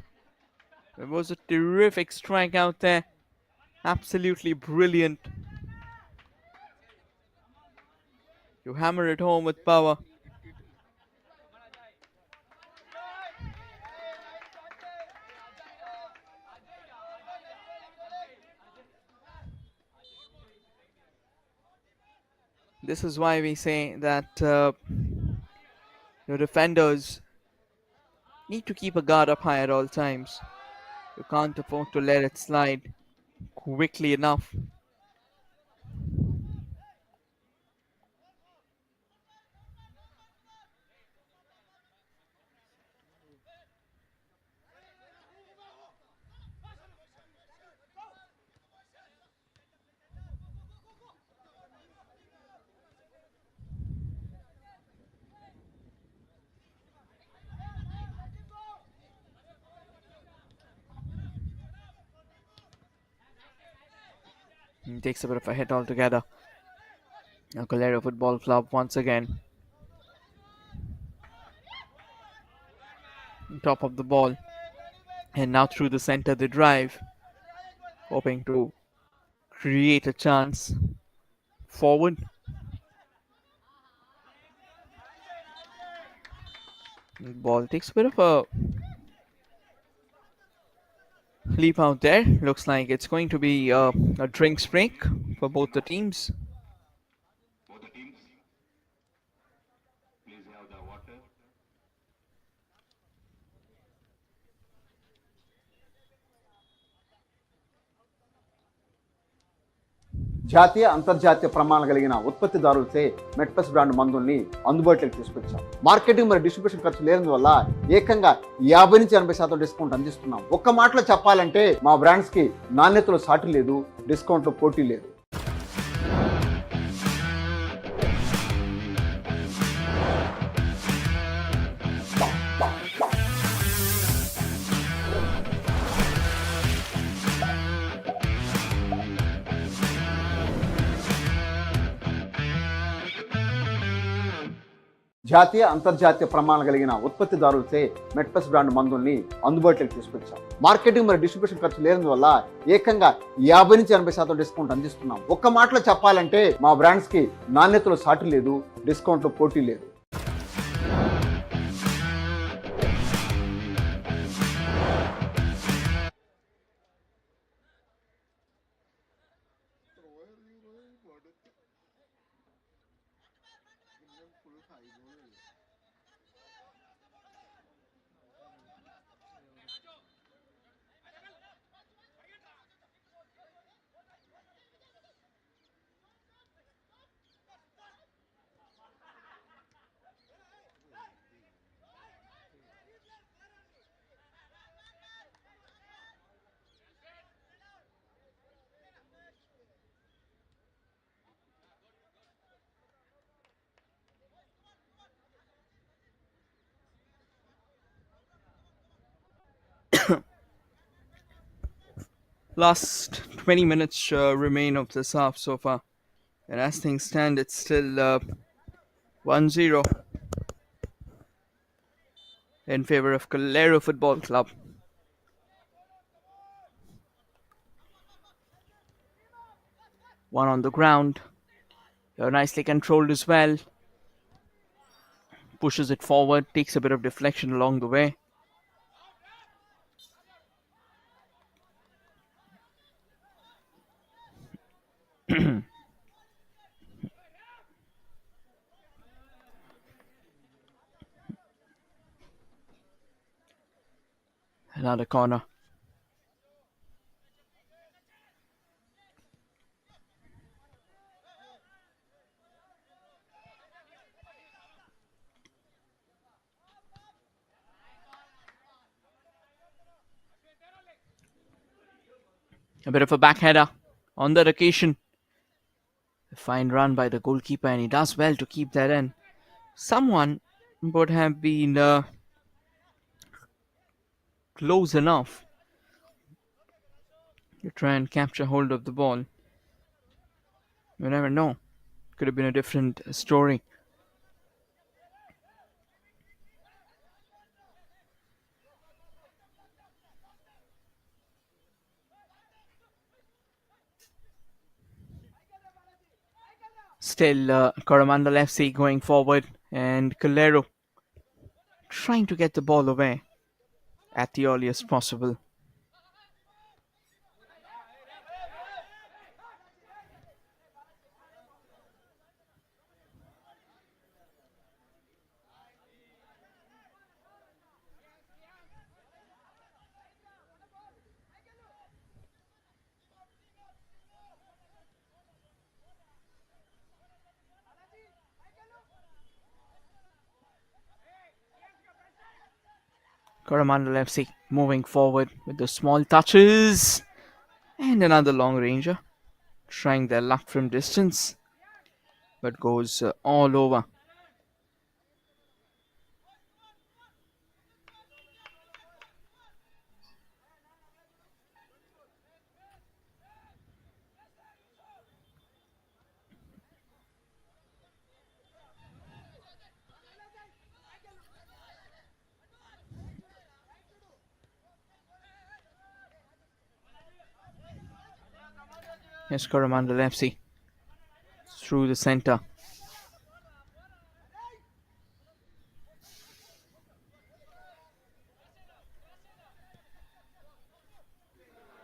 It was a terrific strike out there. Absolutely brilliant. You hammer it home with power. This is why we say that your defenders need to keep a guard up high at all times. You can't afford to let it slide quickly enough. He takes a bit of a hit altogether. Now Kolleru Football Club once again. Top of the ball. And now through the center they drive. Hoping to create a chance forward. Ball takes a bit of a leap out there. Looks like it's going to be a drinks break for both the teams. Both the teams, please have the water. జాతీయ అంతర్జాతీయ ప్రమాణాలు కలిగిన ఉత్పత్తిదారులచే మెట్పస్ brand మందుల్ని అందుబాటులోకి తీసుకొచ్చాం. Marketing మరియు distribution ఖర్చు లేనందువల్ల ఏకంగా 50-80% డిస్కౌంట్ అందిస్తున్నాం. ఒక్క మాటలో చెప్పాలంటే మా బ్రాండ్స్ కి నాణ్యతలో సాటి లేదు, డిస్కౌంట్లో పోటీ లేదు. జాతీయ అంతర్జాతీయ ప్రమాణాలు కలిగిన ఉత్పత్తిదారులచే మెట్పస్ బ్రాండ్ మందుల్ని అందుబాటులోకి తీసుకొచ్చాం. మార్కెటింగ్ మరియు డిస్ట్రిబ్యూషన్ ఖర్చు లేనందువల్ల ఏకంగా 50-80% డిస్కౌంట్ అందిస్తున్నాం. ఒక్క మాటలో చెప్పాలంటే మా బ్రాండ్స్ కి నాణ్యతలో సాటి లేదు, డిస్కౌంట్లో పోటీ లేదు. Last 20 minutes remain of this half so far. And as things stand, it's still 1-0 in favor of Kolleru Football Club. One on the ground. Nicely controlled as well. Pushes it forward, takes a bit of deflection along the way. Another corner. A bit of a backheader on that occasion. A fine run by the goalkeeper, and he does well to keep that in. Someone would have been close enough to try and capture hold of the ball. You never know. Could have been a different story. Still Coramandal FC going forward, and Kolleru trying to get the ball away at the earliest possible. Coramandal FC moving forward with the small touches. And another long ranger trying their luck from distance, but goes all over. Here's Coramandal FC through the center.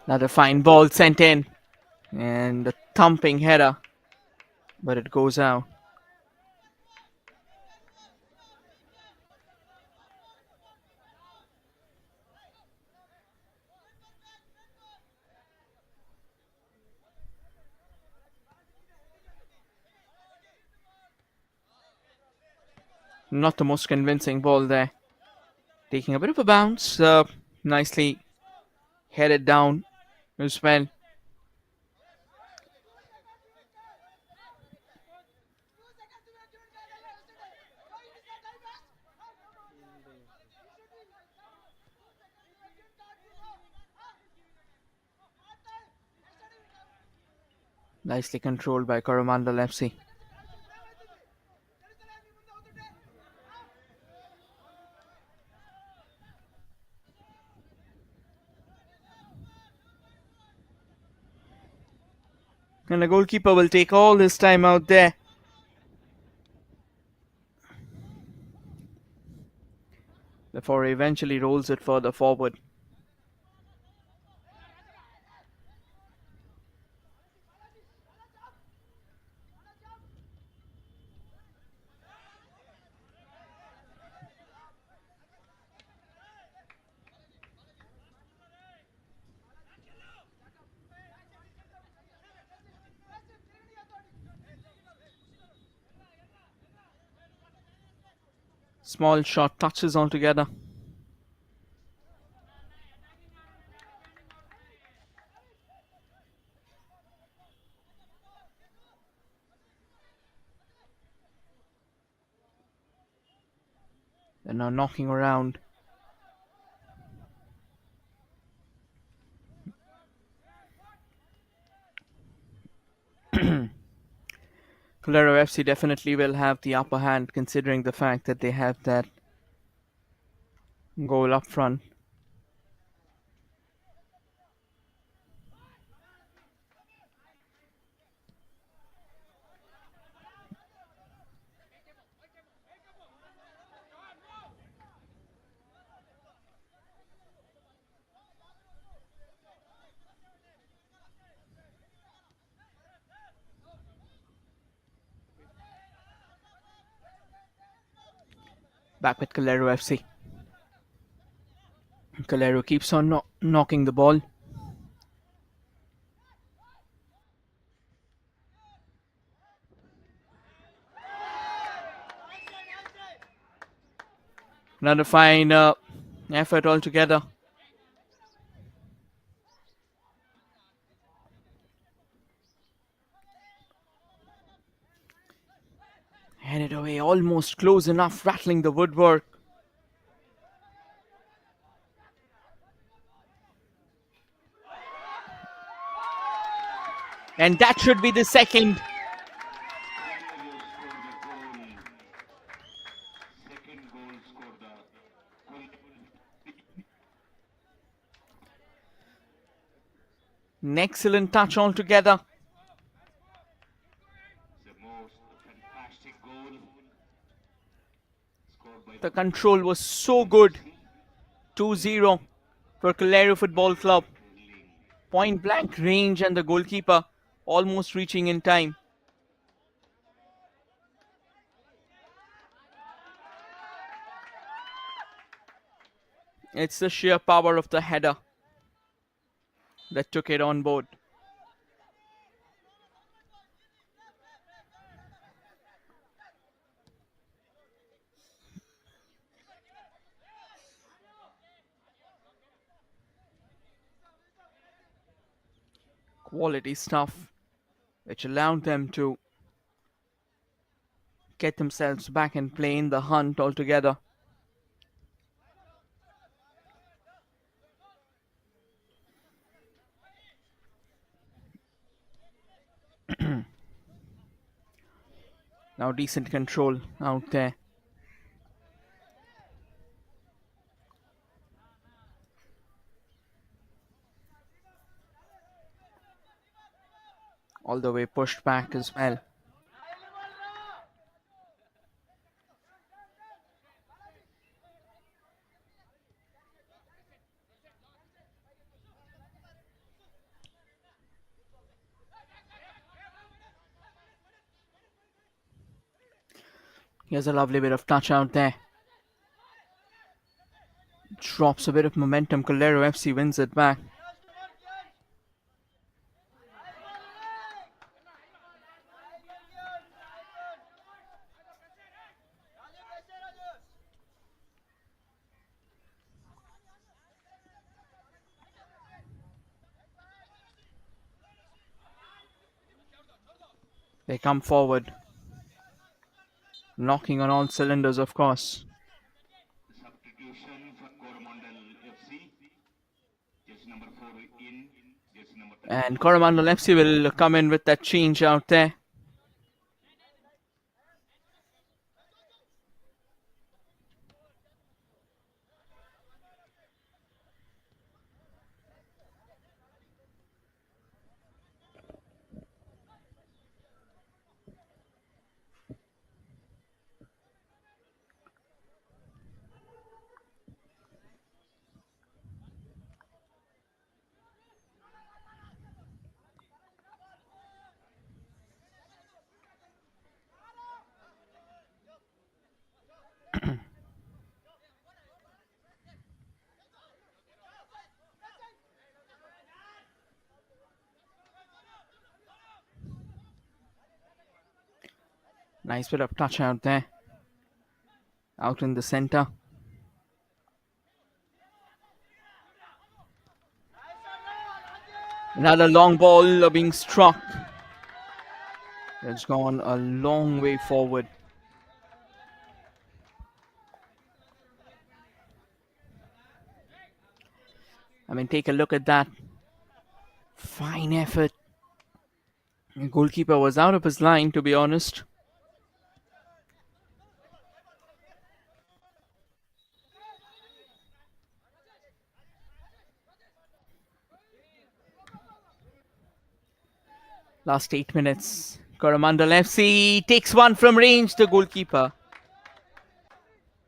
Another fine ball sent in. And a thumping header. But it goes out. Not the most convincing ball there. Taking a bit of a bounce. Nicely headed down as well. Nicely controlled by Coramandal FC. And the goalkeeper will take all his time out there. Before he eventually rolls it further forward. Small short touches altogether. They're now knocking around. Kolleru FC definitely will have the upper hand considering the fact that they have that goal up front. Back with Kolleru FC. Kolleru keeps on knocking the ball. Another fine effort altogether. Headed away, almost close enough, rattling the woodwork. And that should be the second. An excellent touch altogether. The control was so good. 2-0 for Kolleru Football Club. Point blank range and the goalkeeper almost reaching in time. It's the sheer power of the header that took it on board. Quality stuff which allowed them to get themselves back and play in the hunt altogether. Now decent control out there. All the way pushed back as well. Here's a lovely bit of touch out there. Drops a bit of momentum. Kolleru FC wins it back. They come forward. Knocking on all cylinders, of course. Substitution for Coramandal FC. Just number 4 in. Just number And Coramandal FC will come in with that change out there. Nice bit of touch out there. Out in the center. Another long ball being struck. It's gone a long way forward. I mean, take a look at that. Fine effort. The goalkeeper was out of his line, to be honest. Last 8 minutes. Coramandal FC takes one from range, the goalkeeper.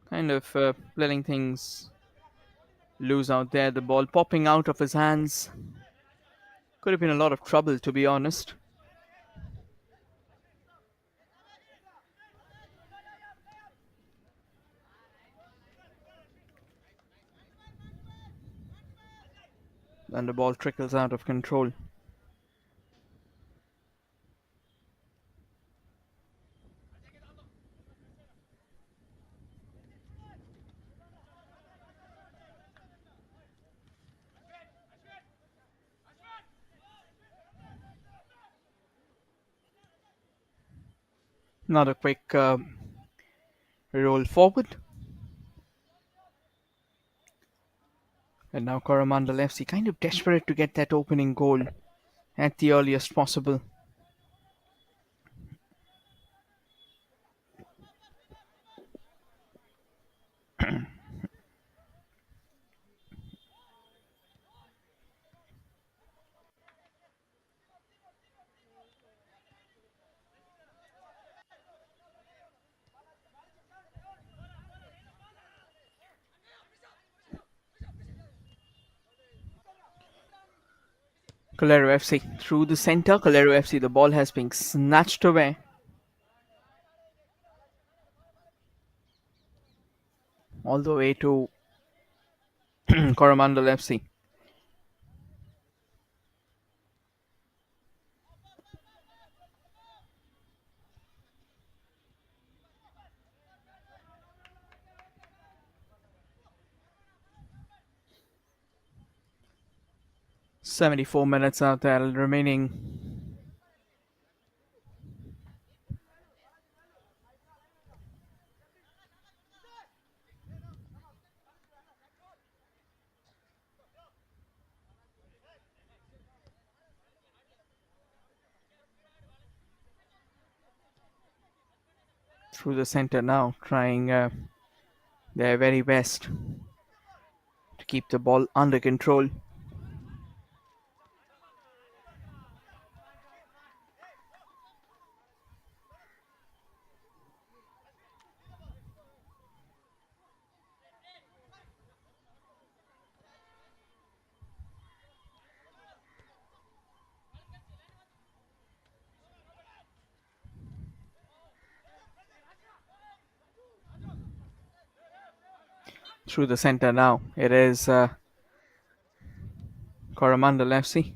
Kind of letting things loose out there. The ball popping out of his hands. Could have been a lot of trouble, to be honest. And the ball trickles out of control. Not a quick roll forward. And now Coramandal FC kind of desperate to get that opening goal at the earliest possible. Kolleru FC through the center. Kolleru FC, the ball has been snatched away. All the way to Coramandal FC. "74 minutes out there remaining." Through the center now, trying their very best to keep the ball under control. Through the center now. It is Coramandal FC.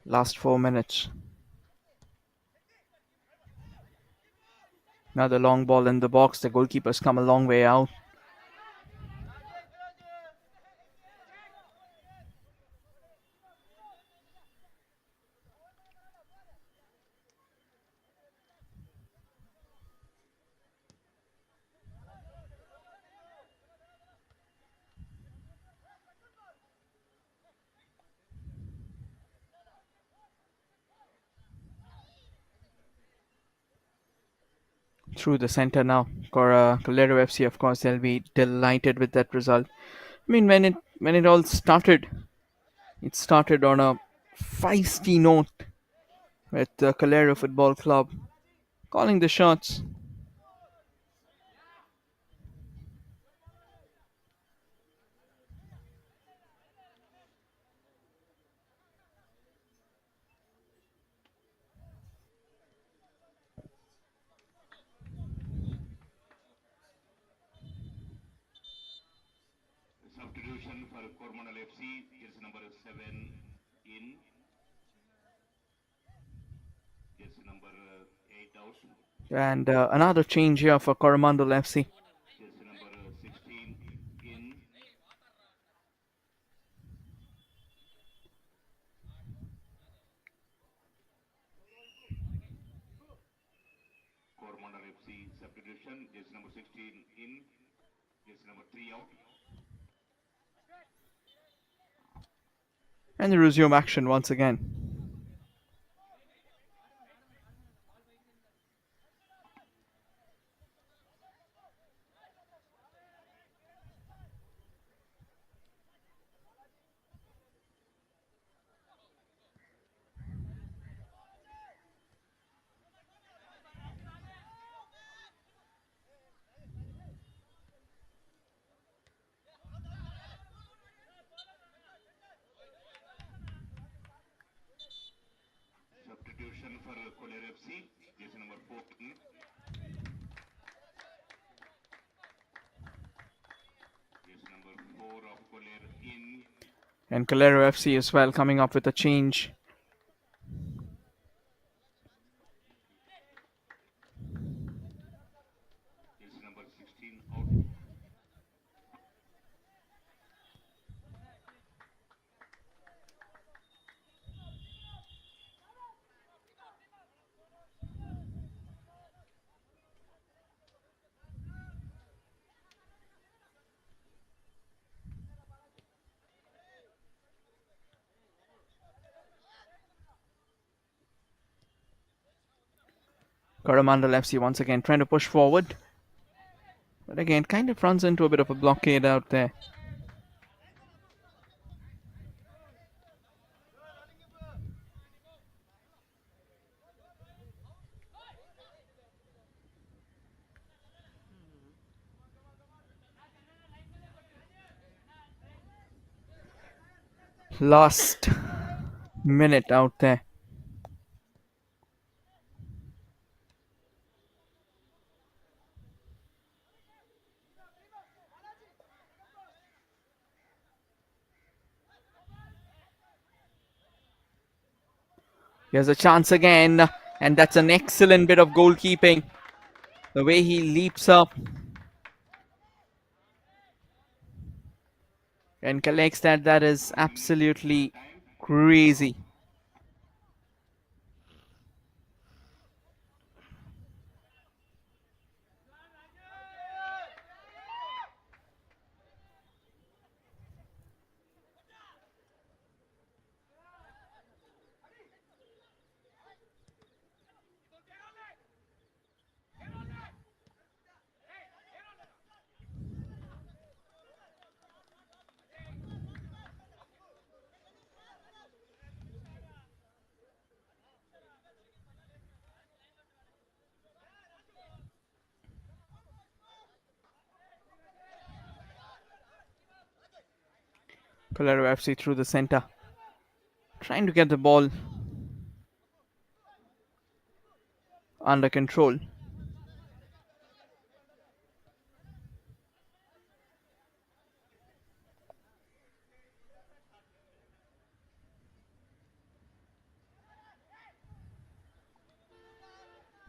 Last 4 minutes. Another long ball in the box. The goalkeeper's come a long way out. Through the center now. Kolleru FC, of course, they'll be delighted with that result. I mean, when it all started, it started on a feisty note with the Kolleru Football Club calling the shots. Substitution for Coramandal FC is number 7 in. Is number 8 out. And another change here for Coramandal FC. Is number 16 in. Coramandal FC substitution is number 16 in. Is number 3 out. And they resume action once again. Substitution for Kolleru FC is number 14. Is number 4 of Kolleru in. And Kolleru FC as well coming up with a change. Is number 16 out. Coramandal FC once again trying to push forward. But again, kind of runs into a bit of a blockade out there. Last minute out there. Here's a chance again, and that's an excellent bit of goalkeeping. The way he leaps up and collects that is absolutely crazy. Kolleru FC through the center, trying to get the ball under control.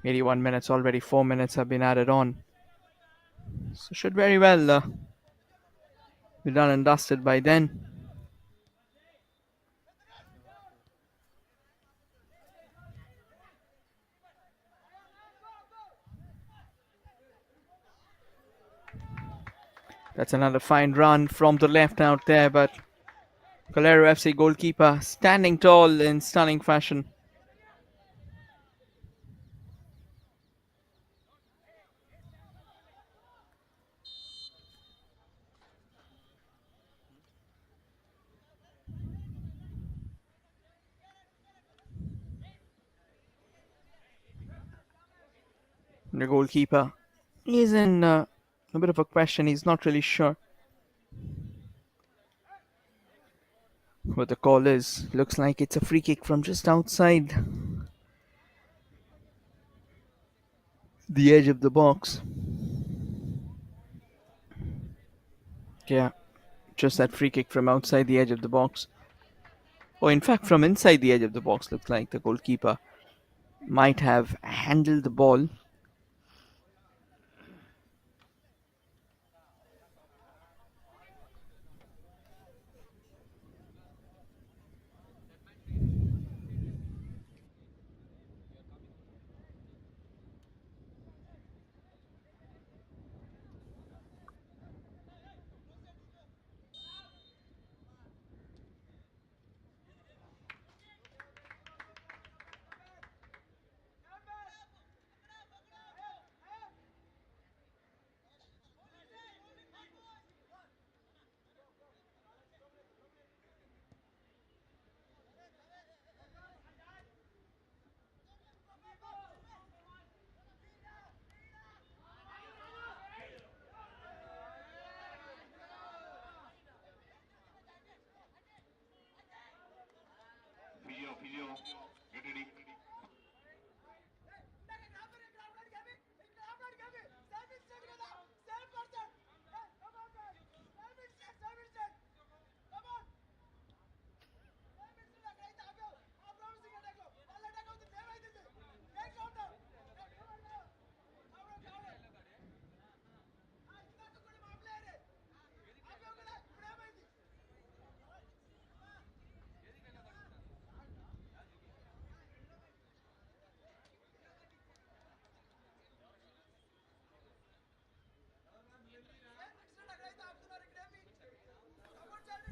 "81 minutes already, 4 minutes have been added on. So should very well be done and dusted by then." That's another fine run from the left out there, but Kolleru FC goalkeeper standing tall in stunning fashion. The goalkeeper is in a bit of a question. He's not really sure what the call is. Looks like it's a free kick from just outside the edge of the box. Yeah, just that free kick from outside the edge of the box. Or in fact, from inside the edge of the box. Looks like the goalkeeper might have handled the ball. Physio, get ready.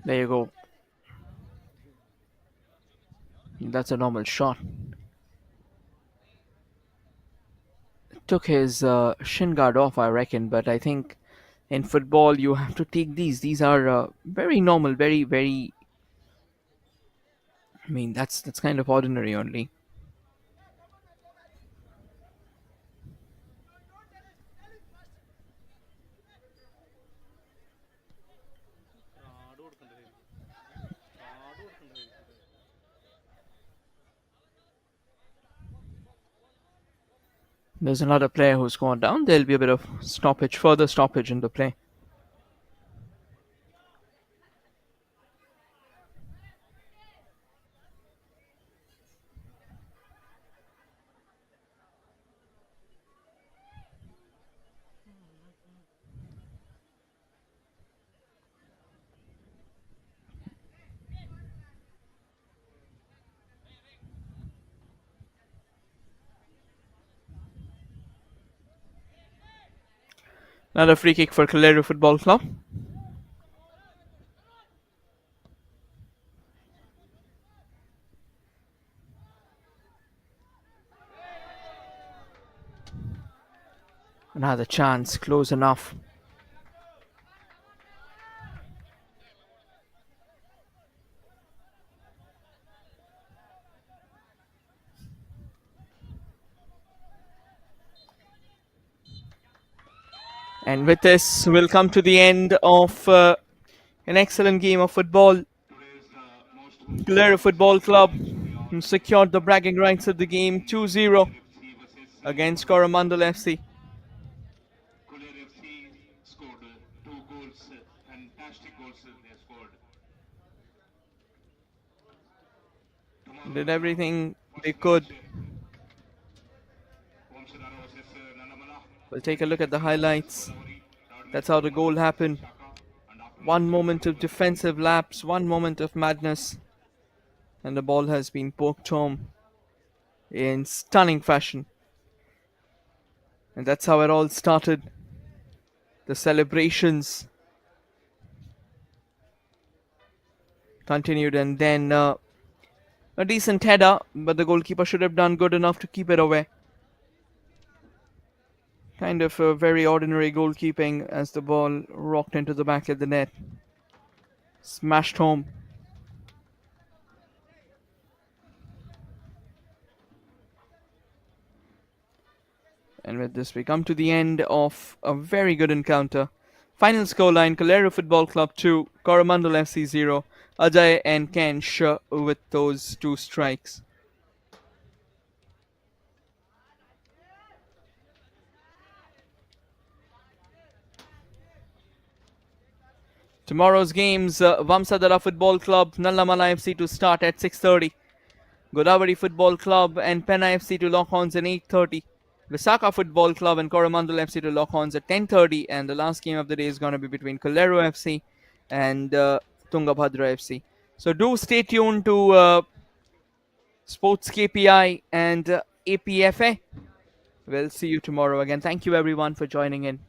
There you go. That's a normal shot. Took his shin guard off, I reckon, but I think in football you have to take these. These are very normal, very, very. I mean, that's kind of ordinary only. There's another player who's gone down. There'll be a bit of stoppage, further stoppage in the play. Another free kick for Kolleru Football Club. Another chance, close enough. And with this, we'll come to the end of An excellent game of football. Today's most Kolleru Football Club secured the bragging rights of the game 2-0 FC versus against Coramandal FC. Kolleru FC scored 2 goals, fantastic goals they scored. Did everything they could. Vamshadhara versus Nandamala. We'll take a look at the highlights. That's how the goal happened. One moment of defensive lapse, one moment of madness, and the ball has been poked home in stunning fashion. And that's how it all started. The celebrations continued, and then a decent header, but the goalkeeper should have done good enough to keep it away. Kind of a very ordinary goalkeeping as the ball rocked into the back of the net. Smashed home. And with this, we come to the end of a very good encounter. Final scoreline: Kolleru Football Club 2, Coramandal FC 0. Ajay and Kensh with those 2 strikes. Tomorrow's games: Vamsadhara Football Club, Nallamala FC to start at 6:30. Godavari Football Club and Penna FC to lock horns at 8:30. Visakha Football Club and Coramandal FC to lock horns at 10:30. And the last game of the day is going to be between Kolleru FC and Tungabhadra FC. So do stay tuned to Sports KPI and APFA. We'll see you tomorrow again. Thank you everyone for joining in.